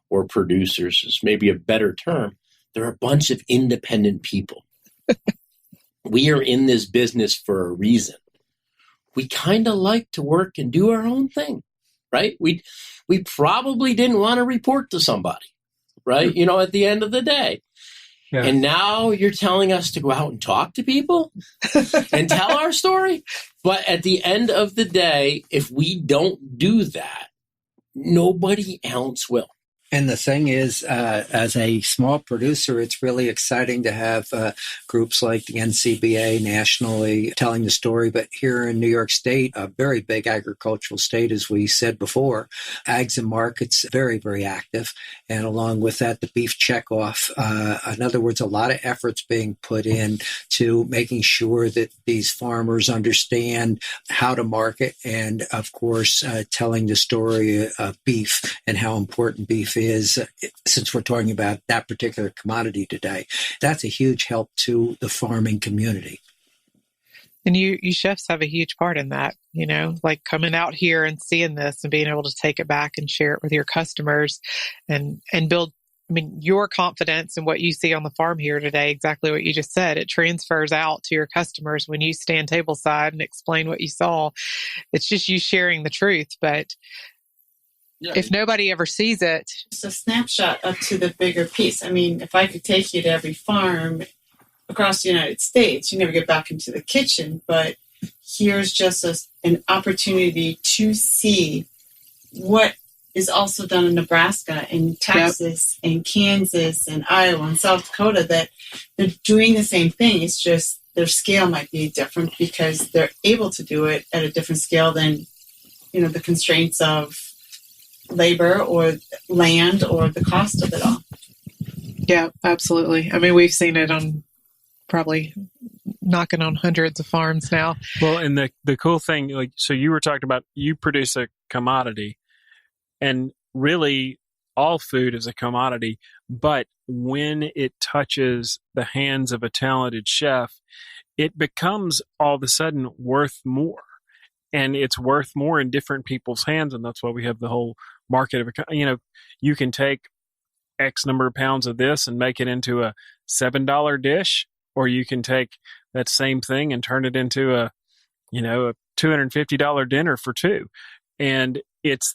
or producers, is maybe a better term. They're a bunch of independent people. We are in this business for a reason. We kind of like to work and do our own thing, right? We probably didn't want to report to somebody, right? At the end of the day. Yeah. And now you're telling us to go out and talk to people and tell our story. But at the end of the day, if we don't do that, nobody else will. And the thing is, as a small producer, it's really exciting to have groups like the NCBA nationally telling the story. But here in New York State, a very big agricultural state, as we said before, Ags and Markets, very, very active. And along with that, the beef checkoff. In other words, a lot of efforts being put in to making sure that these farmers understand how to market and, of course, telling the story of beef and how important beef is, since we're talking about that particular commodity today. That's a huge help to the farming community. And you chefs have a huge part in that, like coming out here and seeing this and being able to take it back and share it with your customers and build, your confidence in what you see on the farm here today, exactly what you just said. It transfers out to your customers when you stand tableside and explain what you saw. It's just you sharing the truth, but yeah. If nobody ever sees it. It's a snapshot up to the bigger piece. If I could take you to every farm across the United States, you never get back into the kitchen, but here's just an opportunity to see what is also done in Nebraska and Texas and Kansas and Iowa and South Dakota, that they're doing the same thing. It's just their scale might be different because they're able to do it at a different scale than, the constraints of labor or land or the cost of it all. Yeah, absolutely. I mean, we've seen it on probably knocking on hundreds of farms now. Well, and the cool thing, like, so you were talking about, you produce a commodity, and really all food is a commodity, but when it touches the hands of a talented chef, it becomes all of a sudden worth more. And it's worth more in different people's hands. And that's why we have the whole market of, you can take X number of pounds of this and make it into a $7 dish, or you can take that same thing and turn it into a $250 dinner for two. And it's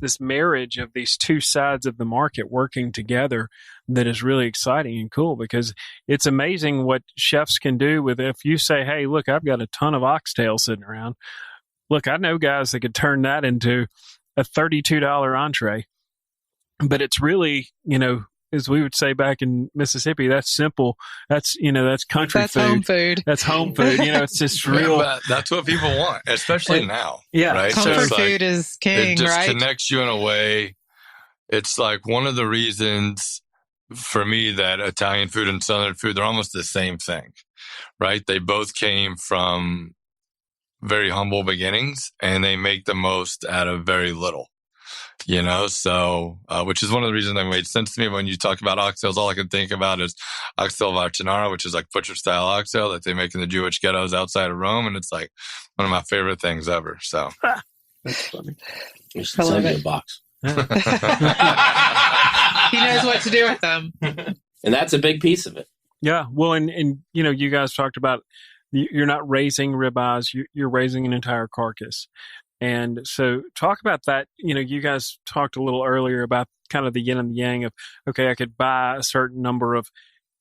this marriage of these two sides of the market working together that is really exciting and cool, because it's amazing what chefs can do with, if you say, hey, look, I've got a ton of oxtail sitting around. Look, I know guys that could turn that into a $32 entree, but it's really, as we would say back in Mississippi, that's simple. That's, that's country that's food. Home food. That's home food. It's just real. But that's what people want, especially now. Yeah. Right? Comfort So food is king, it just right? connects you in a way. It's like one of the reasons for me that Italian food and Southern food, they're almost the same thing, right? They both came from very humble beginnings, and they make the most out of very little. So, which is one of the reasons that made sense to me. When you talk about oxtails, all I can think about is oxtail vaccinara, which is like butcher style oxtail that they make in the Jewish ghettos outside of Rome. And it's like one of my favorite things ever. So That's funny. You should send me a box. He knows what to do with them. And that's a big piece of it. Yeah. Well, and you guys talked about, you're not raising ribeyes, you're raising an entire carcass. And so talk about that. You guys talked a little earlier about kind of the yin and the yang of, okay, I could buy a certain number of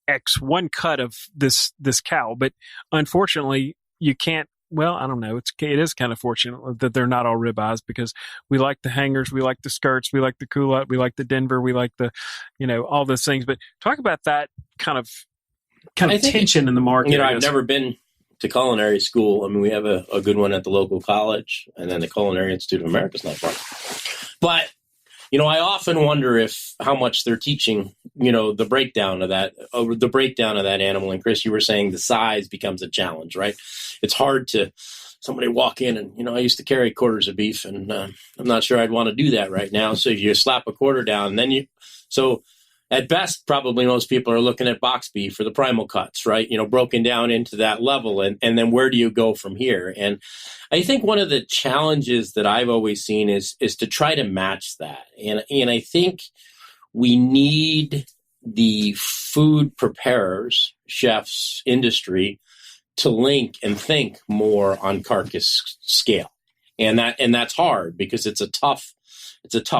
X, one cut of this cow, but unfortunately you can't. Well, I don't know. It is kind of fortunate that they're not all ribeyes, because we like the hangers, we like the skirts, we like the culotte, we like the Denver, we like the, all those things. But talk about that kind of tension in the market. I've never been to culinary school. I mean, we have a good one at the local college, and then the Culinary Institute of America is not far. But, I often wonder how much they're teaching, the breakdown of that animal. And Chris, you were saying the size becomes a challenge, right? It's hard to somebody walk in and, I used to carry quarters of beef, and I'm not sure I'd want to do that right now. So you slap a quarter down, and then at best, probably most people are looking at box beef or the primal cuts, right? Broken down into that level. And then where do you go from here? And I think one of the challenges that I've always seen is to try to match that. And I think we need the food preparers, chefs, industry to link and think more on carcass scale. And that's hard, because it's a tough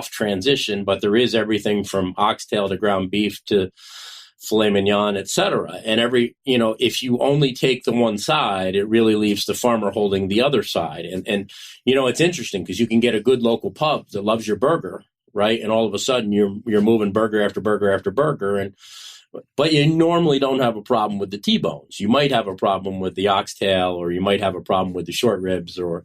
transition, but there is everything from oxtail to ground beef to filet mignon, et cetera. And if you only take the one side, it really leaves the farmer holding the other side. And it's interesting, because you can get a good local pub that loves your burger, right? And all of a sudden you're moving burger after burger after burger. But you normally don't have a problem with the T-bones. You might have a problem with the oxtail, or you might have a problem with the short ribs, or,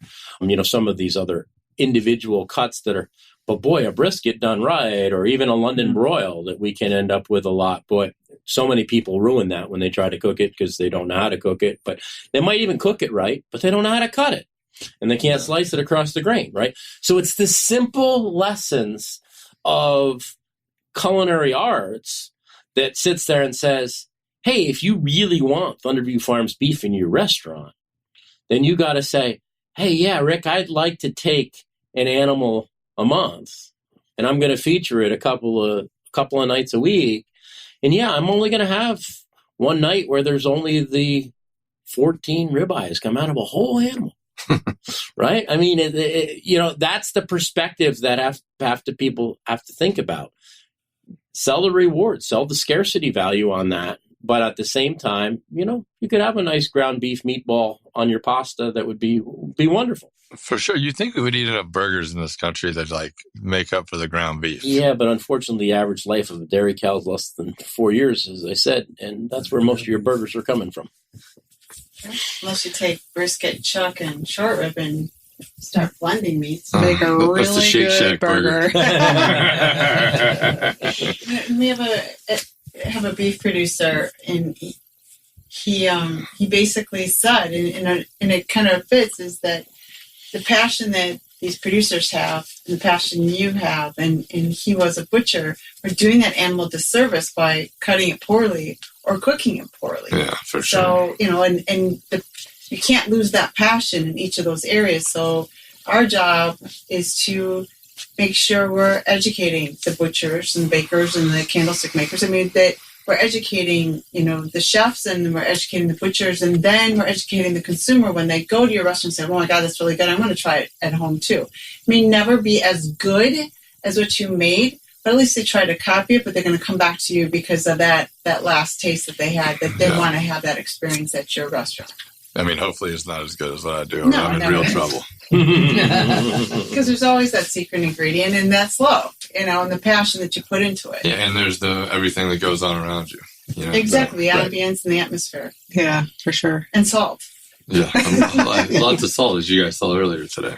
some of these other individual cuts that are, but boy, a brisket done right, or even a London broil that we can end up with a lot. Boy, so many people ruin that when they try to cook it, because they don't know how to cook it. But they might even cook it right, but they don't know how to cut it. And they can't slice it across the grain, right? So it's the simple lessons of culinary arts that sits there and says, hey, if you really want Thunderview Farms beef in your restaurant, then you got to say, hey, yeah, Rick, I'd like to take an animal a month, and I'm going to feature it a couple of nights a week. And yeah, I'm only going to have one night where there's only the 14 ribeyes come out of a whole animal, right? I mean, that's the perspective that people have to think about. Sell the reward, sell the scarcity value on that. But at the same time, you could have a nice ground beef meatball on your pasta that would be wonderful. For sure. You think we would eat enough burgers in this country that make up for the ground beef? Yeah, but unfortunately, the average life of a dairy cow is less than 4 years, as I said, and that's where most of your burgers are coming from. Unless you take brisket, chuck, and short rib and start blending meats to make a really Shake good Shack burger. We have have a beef producer, and he basically said, and it kind of fits, is that the passion that these producers have, and the passion you have, and he was a butcher, are doing that animal disservice by cutting it poorly or cooking it poorly. Yeah, for sure. So, you can't lose that passion in each of those areas. So our job is to make sure we're educating the butchers and bakers and the candlestick makers. I mean, that we're educating, the chefs, and we're educating the butchers, and then we're educating the consumer when they go to your restaurant and say, oh my God, that's really good. I want to try it at home too. It may never be as good as what you made, but at least they try to copy it, but they're going to come back to you because of that last taste that they had, that they want to have that experience at your restaurant. I mean, hopefully it's not as good as what I do, or I'm in real trouble. Because there's always that secret ingredient, and that's love, and the passion that you put into it. Yeah, and there's everything that goes on around you. Exactly, the ambience and the atmosphere. Yeah, for sure. And salt. Yeah, lots of salt, as you guys saw earlier today.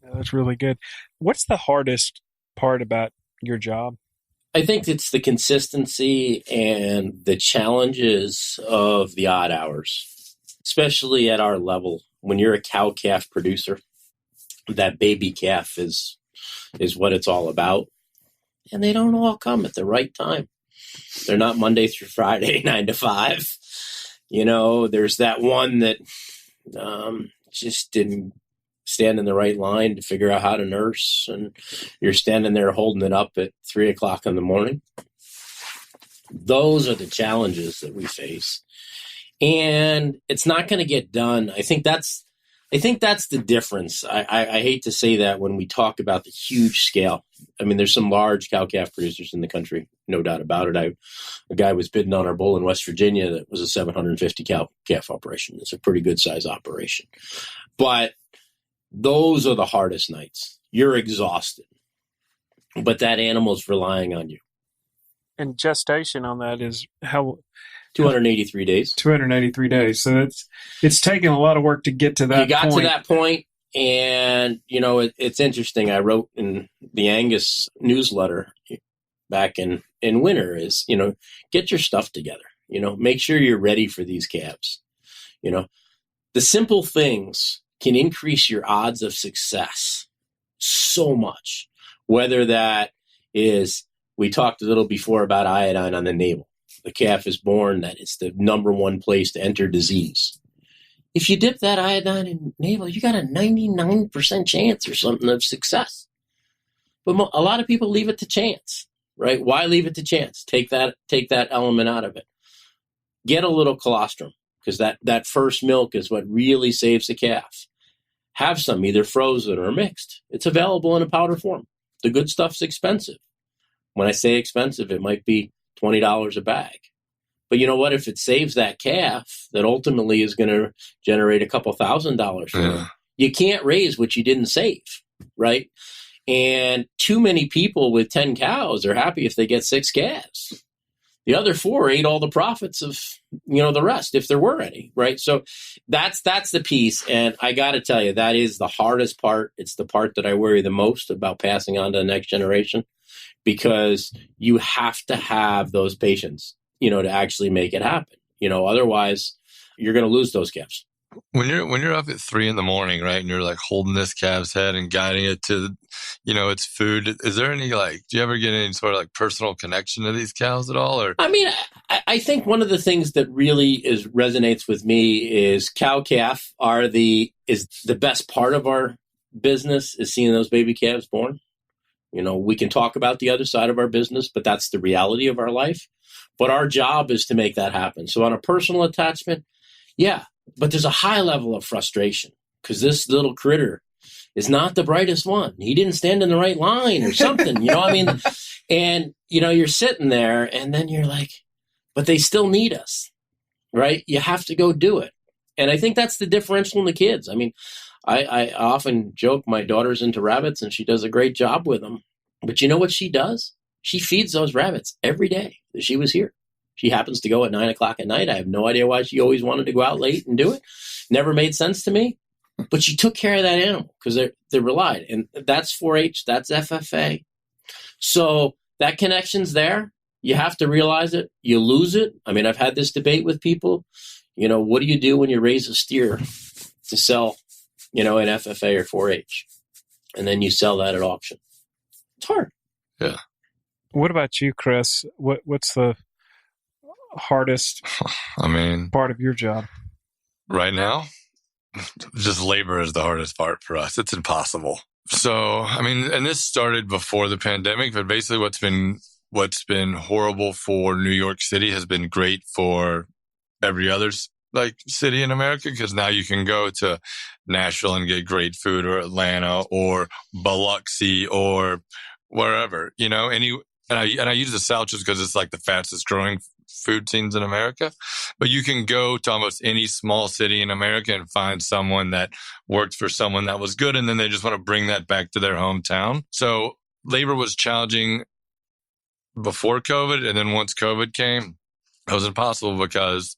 Yeah, that's really good. What's the hardest part about your job? I think it's the consistency and the challenges of the odd hours. Especially at our level, when you're a cow-calf producer, that baby calf is what it's all about. And they don't all come at the right time. They're not Monday through Friday, 9 to 5. There's that one that just didn't stand in the right line to figure out how to nurse. And you're standing there holding it up at 3 o'clock in the morning. Those are the challenges that we face. And it's not going to get done. I think that's the difference. I hate to say that when we talk about the huge scale. I mean, there's some large cow-calf producers in the country, no doubt about it. A guy was bidding on our bull in West Virginia that was a 750 cow-calf operation. It's a pretty good size operation. But those are the hardest nights. You're exhausted. But that animal's relying on you. And gestation on that is how... 283 days. 283 days. So it's taken a lot of work to get to that point. You got to that point, and, it's interesting. I wrote in the Angus newsletter back in winter is, get your stuff together. Make sure you're ready for these calves. The simple things can increase your odds of success so much, whether that is, we talked a little before about iodine on the navel. The calf is born, that it's the number one place to enter disease. If you dip that iodine in navel, you got a 99% chance or something of success. But a lot of people leave it to chance, right? Why leave it to chance? Take that element out of it. Get a little colostrum, because that first milk is what really saves the calf. Have some, either frozen or mixed. It's available in a powder form. The good stuff's expensive. When I say expensive, it might be $20 a bag. But you know what? If it saves that calf, that ultimately is going to generate a couple $1,000 for you. You can't raise what you didn't save, right? And too many people with 10 cows are happy if they get 6 calves. The other 4 ate all the profits of, the rest, if there were any, right? So that's the piece. And I got to tell you, that is the hardest part. It's the part that I worry the most about passing on to the next generation. Because you have to have those patients, to actually make it happen. Otherwise you're going to lose those calves. When you're up at 3 a.m, right, and you're like holding this calf's head and guiding it to, its food, is there any do you ever get any sort of like personal connection to these cows at all? Or I mean, I think one of the things that really resonates with me is cow-calf is the best part of our business is seeing those baby calves born. We can talk about the other side of our business, but that's the reality of our life. But our job is to make that happen. So on a personal attachment, yeah, but there's a high level of frustration because this little critter is not the brightest one. He didn't stand in the right line or something, and, you're sitting there and then you're like, but they still need us, right? You have to go do it. And I think that's the differential in the kids. I mean, I often joke my daughter's into rabbits and she does a great job with them. But you know what she does? She feeds those rabbits every day that she was here. She happens to go at 9 o'clock at night. I have no idea why she always wanted to go out late and do it. Never made sense to me. But she took care of that animal because they relied. And that's 4-H. That's FFA. So that connection's there. You have to realize it. You lose it. I mean, I've had this debate with people. What do you do when you raise a steer to sell, in FFA or 4-H? And then you sell that at auction. It's hard. Yeah. What about you, Chris? What's the hardest part of your job? Right now, just labor is the hardest part for us. It's impossible. So, and this started before the pandemic, but basically what's been horrible for New York City has been great for every other city in America, because now you can go to Nashville and get great food, or Atlanta or Biloxi or wherever, and I use the South just because it's like the fastest growing food scenes in America. But you can go to almost any small city in America and find someone that worked for someone that was good, and then they just want to bring that back to their hometown. So labor was challenging before COVID, and then once COVID came, it was impossible, because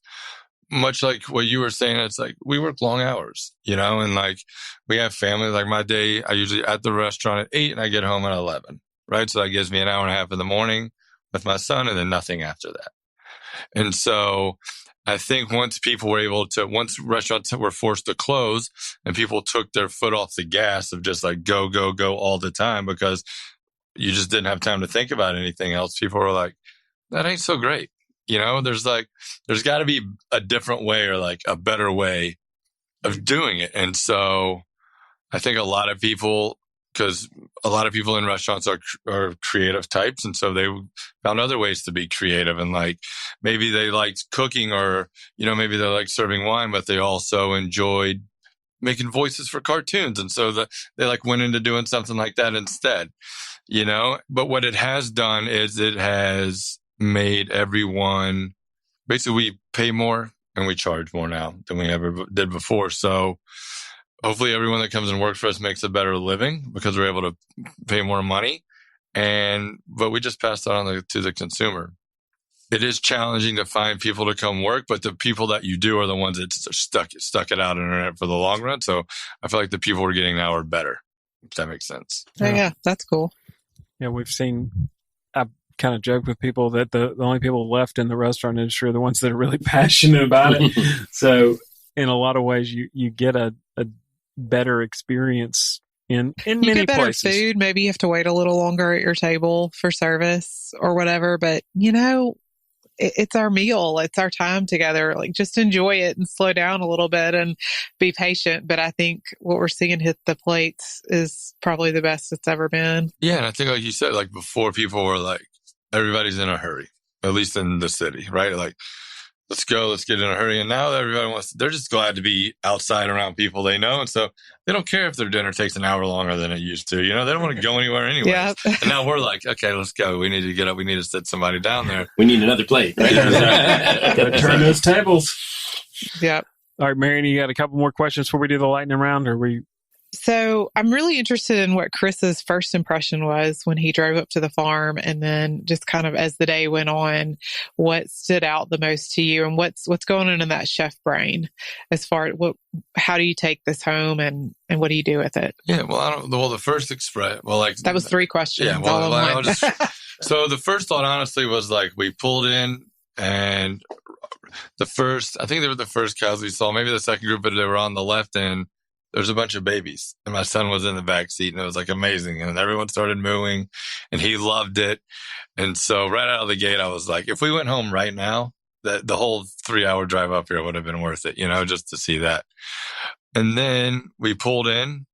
much like what you were saying, it's like we work long hours, and we have family. Like my day, I usually at the restaurant at 8 and I get home at 11, right? So that gives me an hour and a half in the morning with my son, and then nothing after that. And so I think once restaurants were forced to close and people took their foot off the gas of just go, go, go all the time, because you just didn't have time to think about anything else, people were like, that ain't so great. There's got to be a different way, or a better way of doing it. And so I think a lot of people in restaurants are creative types. And so they found other ways to be creative. And maybe they liked cooking, or, maybe they liked serving wine, but they also enjoyed making voices for cartoons. And so they went into doing something like that instead, But what it has done is it has made everyone, basically we pay more and we charge more now than we ever did before. So hopefully everyone that comes and works for us makes a better living, because we're able to pay more money. But we just pass that on to the consumer. It is challenging to find people to come work, but the people that you do are the ones that stuck it out and are in it for the long run. So I feel like the people we're getting now are better, if that makes sense. Yeah, that's cool. Yeah, I've kind of joke with people that the only people left in the restaurant industry are the ones that are really passionate about it. So in a lot of ways, you get a better experience in many get better places. Food. Maybe you have to wait a little longer at your table for service or whatever, but it's our meal. It's our time together. Just enjoy it and slow down a little bit and be patient. But I think what we're seeing hit the plates is probably the best it's ever been. Yeah. And I think, like you said, before, people were everybody's in a hurry, at least in the city, right? Let's go, let's get in a hurry. And now everybody they're just glad to be outside around people they know. And so they don't care if their dinner takes an hour longer than it used to. They don't want to go anywhere anyways. Yep. And now we're like, okay, let's go. We need to get up. We need to sit somebody down there. We need another plate. Right? Gotta turn those tables. Yep. All right, Marion, you got a couple more questions before we do the lightning round, or we? So I'm really interested in what Chris's first impression was when he drove up to the farm, and then just kind of as the day went on, what stood out the most to you, and what's going on in that chef brain as far as how do you take this home, and what do you do with it? Yeah, well, the first express, that was 3 questions. Yeah, so the first thought honestly was we pulled in, and I think they were the first cows we saw, maybe the second group, but they were on the left, and there's a bunch of babies, and my son was in the back seat, and it was amazing. And everyone started mooing, and he loved it. And so right out of the gate, I was like, if we went home right now, the whole 3-hour drive up here would have been worth it, just to see that. And then we pulled in,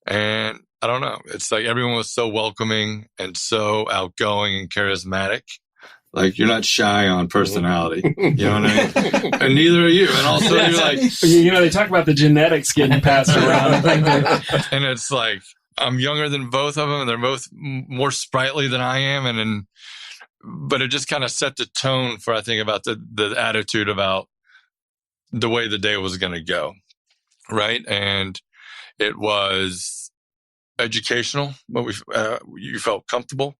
and I don't know, it's everyone was so welcoming and so outgoing and charismatic. You're not shy on personality, you know what I mean? And neither are you. And also you're they talk about the genetics getting passed around. And it's I'm younger than both of them, and they're both more sprightly than I am. But it just kind of set the tone for, I think, about the attitude about the way the day was going to go. Right. And it was educational, but you felt comfortable.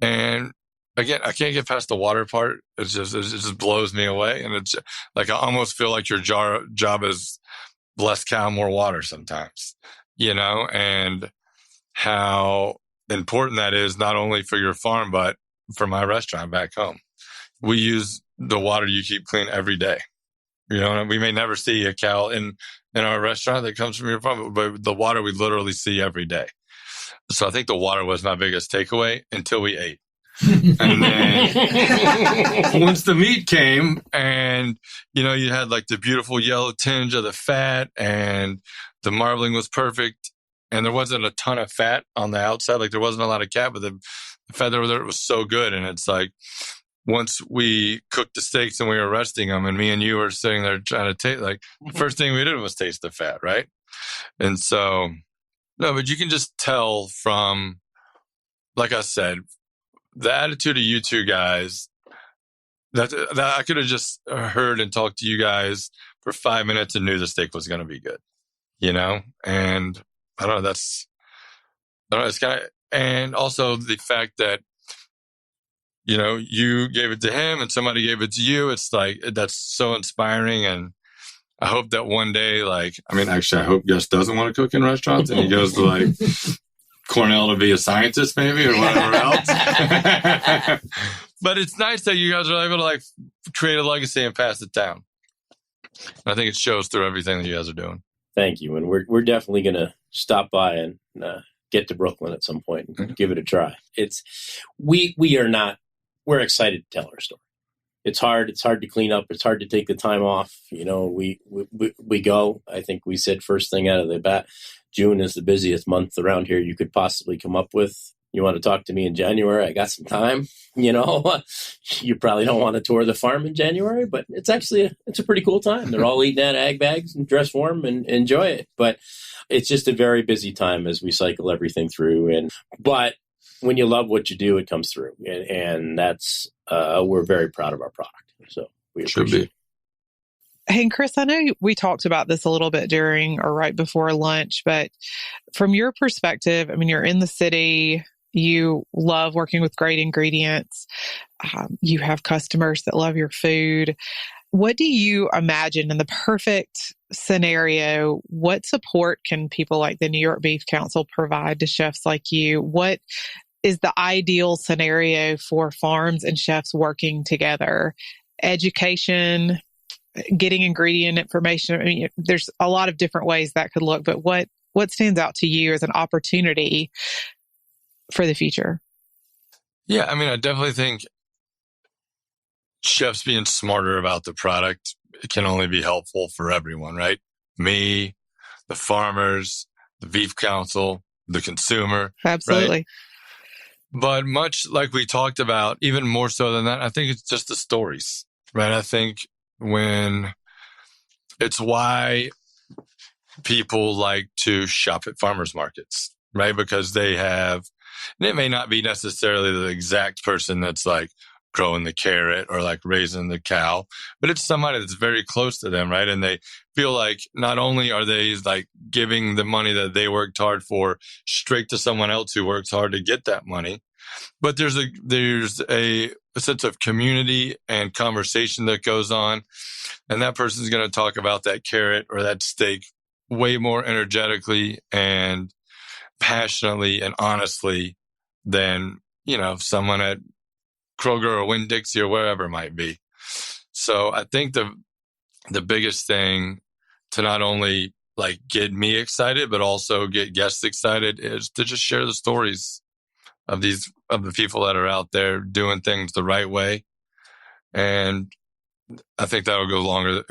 And again, I can't get past the water part. It just blows me away. And it's I almost feel like your job is less cow, more water sometimes, and how important that is, not only for your farm, but for my restaurant back home. We use the water you keep clean every day. You know, we may never see a cow in our restaurant that comes from your farm, but the water we literally see every day. So I think the water was my biggest takeaway until we ate. And then once the meat came and, you know, you had like the beautiful yellow tinge of the fat and the marbling was perfect and there wasn't a ton of fat on the outside. Like there wasn't a lot of fat, but the fat over there was so good. And it's like, once we cooked the steaks and we were resting them and me and you were sitting there trying to taste, like the first thing we did was taste the fat, right? And so, no, but you can just tell from, like I said, the attitude of you two guys that I could have just heard and talked to you guys for 5 minutes and knew the steak was going to be good, you know? And I don't know, it's kind of, and also the fact that, you know, you gave it to him and somebody gave it to you. It's like, that's so inspiring. And I hope that one day, like, I mean, actually, I hope Gus doesn't want to cook in restaurants and he goes to like Cornell to be a scientist maybe or whatever else. But it's nice that you guys are able to like create a legacy and pass it down. I think it shows through everything that you guys are doing. Thank you. And we're definitely going to stop by and get to Brooklyn at some point and give it a try. We're excited to tell our story. It's hard to clean up. It's hard to take the time off. You know, we go, I think we said first thing out of the bat, June is the busiest month around here you could possibly come up with. You want to talk to me in January? I got some time. You know, you probably don't want to tour the farm in January, but it's actually it's a pretty cool time. They're all eating out of ag bags and dress warm and enjoy it. But it's just a very busy time as we cycle everything through. But when you love what you do, it comes through, and that's we're very proud of our product. So we appreciate it. Hey, and Chris, I know we talked about this a little bit during or right before lunch, but from your perspective, I mean, you're in the city, you love working with great ingredients, you have customers that love your food. What do you imagine in the perfect scenario? What support can people like the New York Beef Council provide to chefs like you? What is the ideal scenario for farms and chefs working together? Education, getting ingredient information. I mean, there's a lot of different ways that could look, but what stands out to you as an opportunity for the future? Yeah, I mean, I definitely think chefs being smarter about the product can only be helpful for everyone, right? Me, the farmers, the beef council, the consumer. Absolutely. Right? But much like we talked about, even more so than that, I think it's just the stories, right? I think when it's why people like to shop at farmers markets, right? Because they have, and it may not be necessarily the exact person that's like growing the carrot or like raising the cow, but it's somebody that's very close to them, right? And they feel like not only are they like giving the money that they worked hard for straight to someone else who works hard to get that money, but there's a sense of community and conversation that goes on. And that person's going to talk about that carrot or that steak way more energetically and passionately and honestly than, you know, someone at Kroger or Winn-Dixie or wherever it might be. So I think the biggest thing to not only like get me excited, but also get guests excited is to just share the stories of the people that are out there doing things the right way. And I think that'll go longer.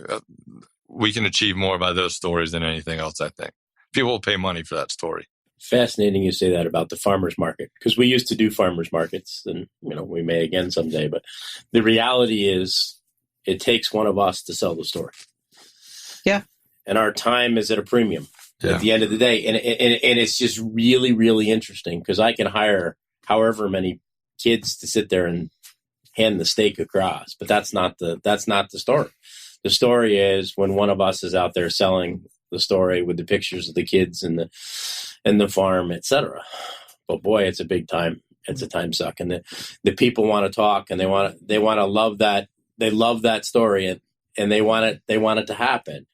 We can achieve more by those stories than anything else, I think. People will pay money for that story. Fascinating you say that about the farmers market, because we used to do farmers markets and, you know, we may again someday, but the reality is it takes one of us to sell the story. Yeah. And our time is at a premium at the end of the day. And it's just really, really interesting because I can hire however many kids to sit there and hand the steak across, but that's not the story. The story is when one of us is out there selling the story with the pictures of the kids and the farm, etc. But boy, it's a big time. It's a time suck, and the people want to talk, and they want to love that. They love that story, and they want it to happen.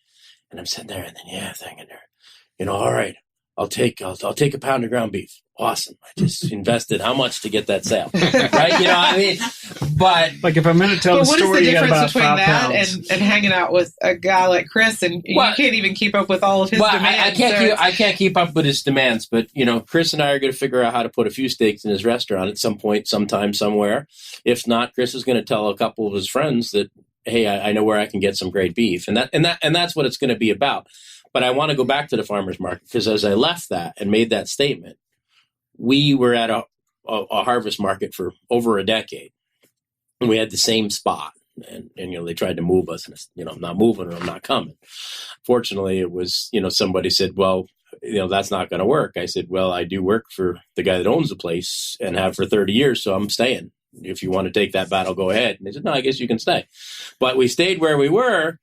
And I'm sitting there, and then thinking there, you know, all right, I'll take a pound of ground beef. Awesome. I just invested how much to get that sale? Right? You know what I mean? But like if I'm going to tell the story, you got about 5 pounds. And hanging out with a guy like Chris, and you can't even keep up with all of his demands. I can't keep up with his demands, but Chris and I are going to figure out how to put a few steaks in his restaurant at some point, sometime, somewhere. If not, Chris is going to tell a couple of his friends that, hey, I know where I can get some great beef, and that's what it's going to be about. But I want to go back to the farmers market, because as I left that and made that statement, we were at a harvest market for over a decade, and we had the same spot. And they tried to move us, and I'm not moving, or I'm not coming. Fortunately, it was somebody said, well, that's not going to work. I said, well, I do work for the guy that owns the place and have for 30 years, so I'm staying. If you want to take that battle, go ahead. And they said, no, I guess you can stay. But we stayed where we were,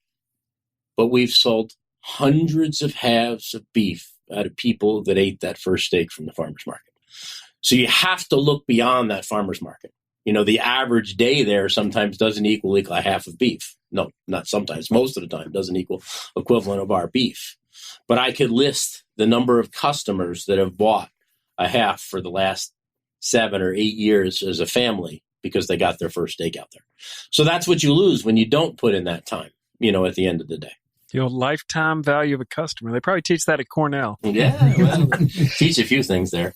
but we've sold hundreds of halves of beef out of people that ate that first steak from the farmer's market. So you have to look beyond that farmer's market. The average day there sometimes doesn't equal a half of beef. No, not sometimes. Most of the time doesn't equal equivalent of our beef. But I could list the number of customers that have bought a half for the last 7 or 8 years as a family because they got their first steak out there. So that's what you lose when you don't put in that time, at the end of the day. The old lifetime value of a customer. They probably teach that at Cornell. Yeah, well, teach a few things there.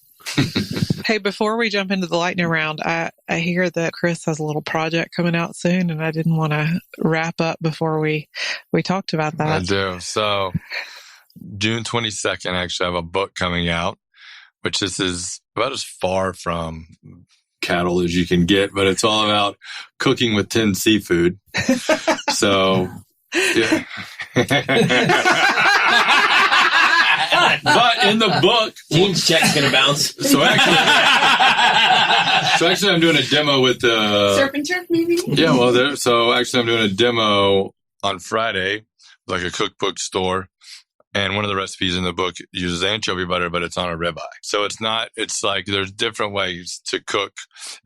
Hey, before we jump into the lightning round, I hear that Chris has a little project coming out soon, and I didn't want to wrap up before we talked about that. I do. So June 22nd, I actually have a book coming out, which this is about as far from cattle as you can get, but it's all about cooking with tinned seafood. So, yeah. But in the book, Team's check's gonna bounce. So actually, I'm doing a demo with Surf and Turf, maybe. Yeah, well, so actually, I'm doing a demo on Friday, like a cookbook store, and one of the recipes in the book uses anchovy butter, but it's on a ribeye. So it's like there's different ways to cook.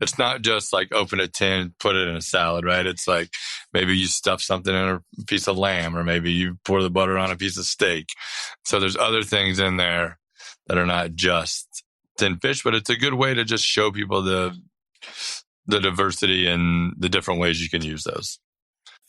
It's not just like open a tin, put it in a salad, right? It's like maybe you stuff something in a piece of lamb, or maybe you pour the butter on a piece of steak. So there's other things in there that are not just tinned fish, but it's a good way to just show people the diversity and the different ways you can use those.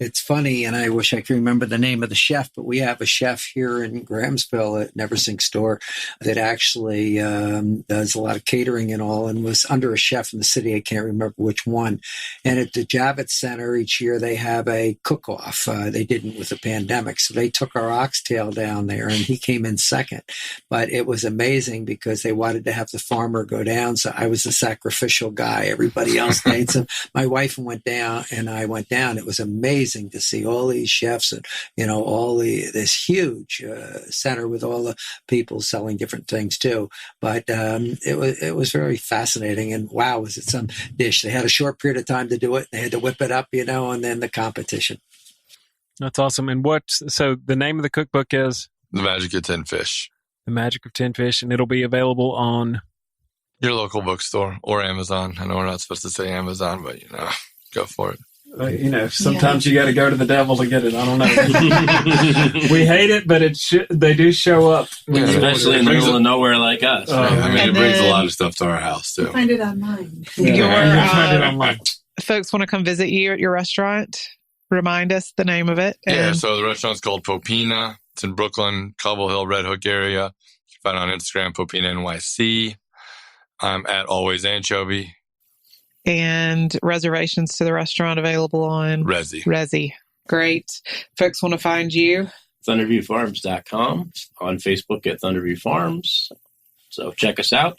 It's funny, and I wish I could remember the name of the chef, but we have a chef here in Grahamsville at Neversink Store that actually does a lot of catering and all, and was under a chef in the city. I can't remember which one. And at the Javits Center each year, they have a cook-off. They didn't with the pandemic, so they took our oxtail down there, and he came in second. But it was amazing because they wanted to have the farmer go down, so I was the sacrificial guy. Everybody else stayed. So my wife went down, and I went down. It was amazing to see all these chefs and, this huge center with all the people selling different things too. But it was very fascinating. And wow, was it some dish. They had a short period of time to do it. They had to whip it up, and then the competition. That's awesome. And so the name of the cookbook is? The Magic of Tinned Fish. The Magic of Tinned Fish. And it'll be available on? Your local bookstore or Amazon. I know we're not supposed to say Amazon, but, go for it. Sometimes you got to go to the devil to get it. I don't know. We hate it, but they do show up. Especially in the middle of nowhere like us. It brings a lot of stuff to our house, too. Find it online. Find it online. Folks want to come visit you at your restaurant? Remind us the name of it. Yeah, so the restaurant's called Popina. It's in Brooklyn, Cobble Hill, Red Hook area. You can find it on Instagram, Popina NYC. I'm at Always Anchovy. And reservations to the restaurant available on Resi. Great. Folks want to find you? ThunderviewFarms.com, on Facebook at Thunderview Farms. So check us out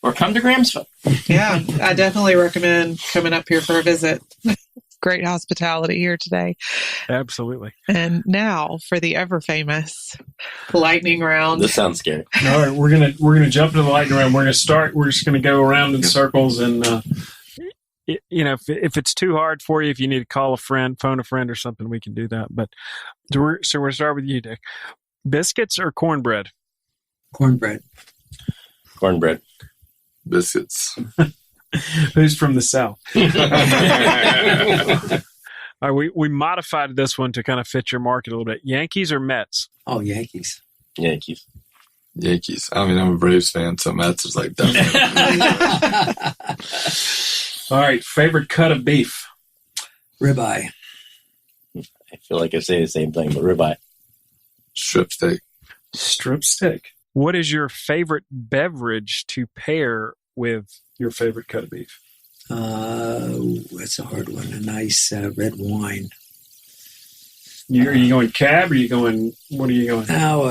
or come to Grahamsville. Yeah, I definitely recommend coming up here for a visit. Great hospitality here today. Absolutely. And now for the ever famous lightning round. This sounds scary. All right, we're gonna jump into the lightning round. We're just gonna go around in circles, and if it's too hard for you, if you need to call a friend, phone a friend or something, we can do that. But we'll start with you, Dick. Biscuits or cornbread? Cornbread. Cornbread. Biscuits. Who's from the South? All right, we modified this one to kind of fit your market a little bit. Yankees or Mets? Oh, Yankees. Yankees. Yankees. I mean, I'm a Braves fan, so Mets is like definitely. All right, favorite cut of beef? Ribeye. I feel like I say the same thing, but ribeye. Strip steak. Strip steak. What is your favorite beverage to pair with your favorite cut of beef? That's a hard one. A nice red wine. Are you going cab or what are you going? Now,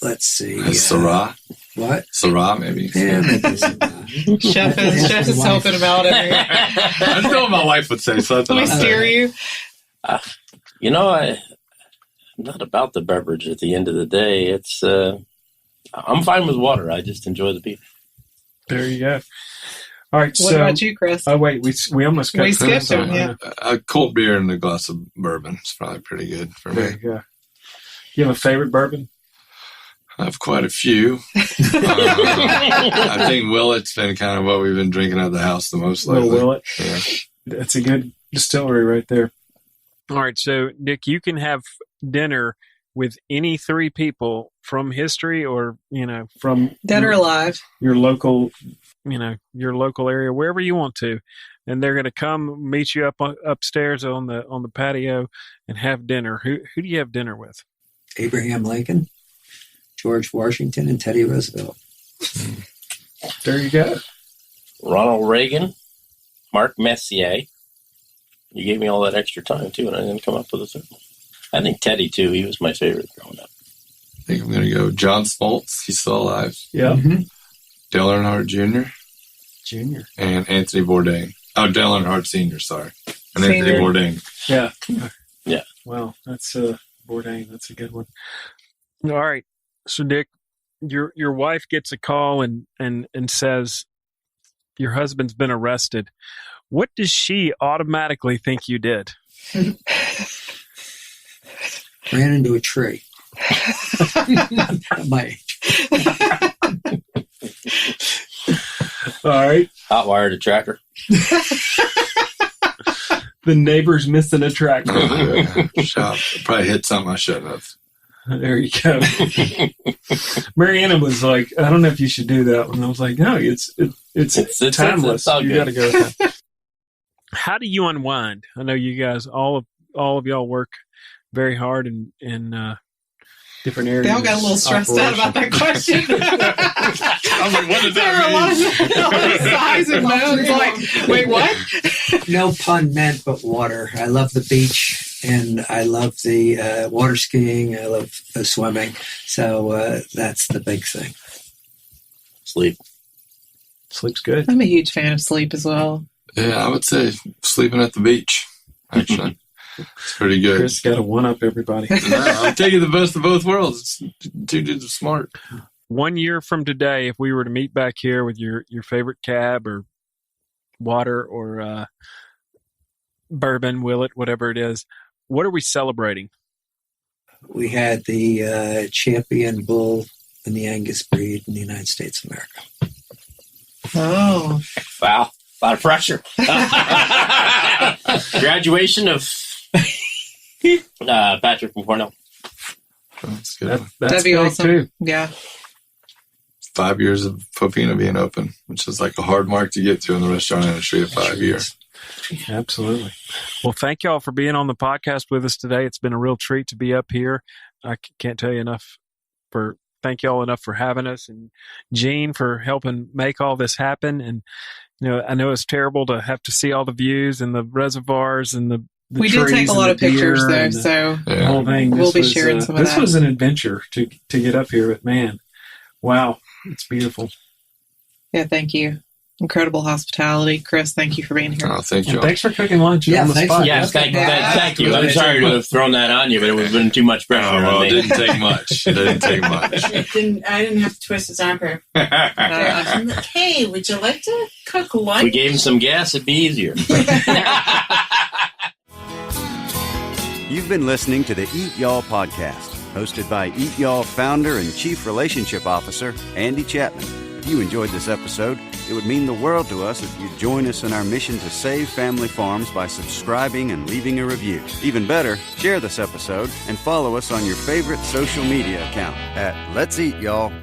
let's see. Syrah. What? Syrah, maybe. Yeah, maybe Syrah. Chef is helping him out every I just know what my wife would say. So that's Let me steer you. I'm not about the beverage at the end of the day. It's I'm fine with water. I just enjoy the beef. There you go. All right. What about you, Chris? Oh wait, we almost got skipped him. Yeah. A cold beer and a glass of bourbon is probably pretty good for me. There you go. You have a favorite bourbon? I have quite a few. I think Willett's been kind of what we've been drinking at the house the most lately. Little Willett. Yeah. That's a good distillery right there. All right. So, Nick, you can have dinner with any three people from history or, from dead or alive, your local area, wherever you want to. And they're going to come meet you upstairs on the patio and have dinner. Who do you have dinner with? Abraham Lincoln, George Washington, and Teddy Roosevelt. There you go. Ronald Reagan, Mark Messier. You gave me all that extra time, too, and I didn't come up with a third one. I think Teddy, too. He was my favorite growing up. I think I'm going to go John Smoltz. He's still alive. Yeah. Mm-hmm. Dale Earnhardt Jr. And Anthony Bourdain. Oh, Dale Earnhardt Sr., sorry. And Senior. Anthony Bourdain. Yeah. Yeah. Well, that's Bourdain. That's a good one. All right. So, Dick, your wife gets a call and says your husband's been arrested. What does she automatically think you did? Ran into a tree. At my age. All right. Hot wired a tractor. The neighbor's missing a tractor. Probably hit something I shouldn't have. There you go. Mariana was like, I don't know if you should do that one. I was like, no, it's timeless. You got to go with that. How do you unwind? I know you guys, all of y'all work very hard in different areas. They all got a little stressed out about that question. I was like, what does that mean? There were a lot of sighs and moans like, wait, what? No pun meant, but water. I love the beach, and I love the water skiing. I love swimming. So that's the big thing. Sleep. Sleep's good. I'm a huge fan of sleep as well. Yeah, I would say sleeping at the beach, actually. It's pretty good. Chris got to one-up everybody. I'm taking the best of both worlds. Two dudes are smart. 1 year from today, if we were to meet back here with your favorite cab or water or bourbon, Willett, whatever it is, what are we celebrating? We had the champion bull in the Angus breed in the United States of America. Oh. Wow. A lot of pressure. Graduation of Patrick from Cornell. That's good. That'd be awesome. Too. Yeah. 5 years of Popina being open, which is like a hard mark to get to in the restaurant industry at 5 years. Absolutely. Well, thank y'all for being on the podcast with us today. It's been a real treat to be up here. I can't tell you enough thank y'all enough for having us, and Gene for helping make all this happen. And I know it's terrible to have to see all the views and the reservoirs and the we did take a lot of pictures though, so the whole thing. We'll be sharing some of that. This was an adventure to get up here, but man, wow, it's beautiful. Yeah, thank you. Incredible hospitality. Chris, thank you for being here. Oh, thank you. Thanks for cooking lunch on the spot. Yes, thank you. I'm sorry to have thrown that on you, but it would have been too much pressure on me. It didn't take much. I didn't have to twist his arm here. I'm like, hey, would you like to cook lunch? If we gave him some gas, it'd be easier. You've been listening to the Eat Y'all Podcast, hosted by Eat Y'all founder and chief relationship officer, Andy Chapman. If you enjoyed this episode, it would mean the world to us if you'd join us in our mission to save family farms by subscribing and leaving a review. Even better, share this episode and follow us on your favorite social media account at Let's Eat Y'all.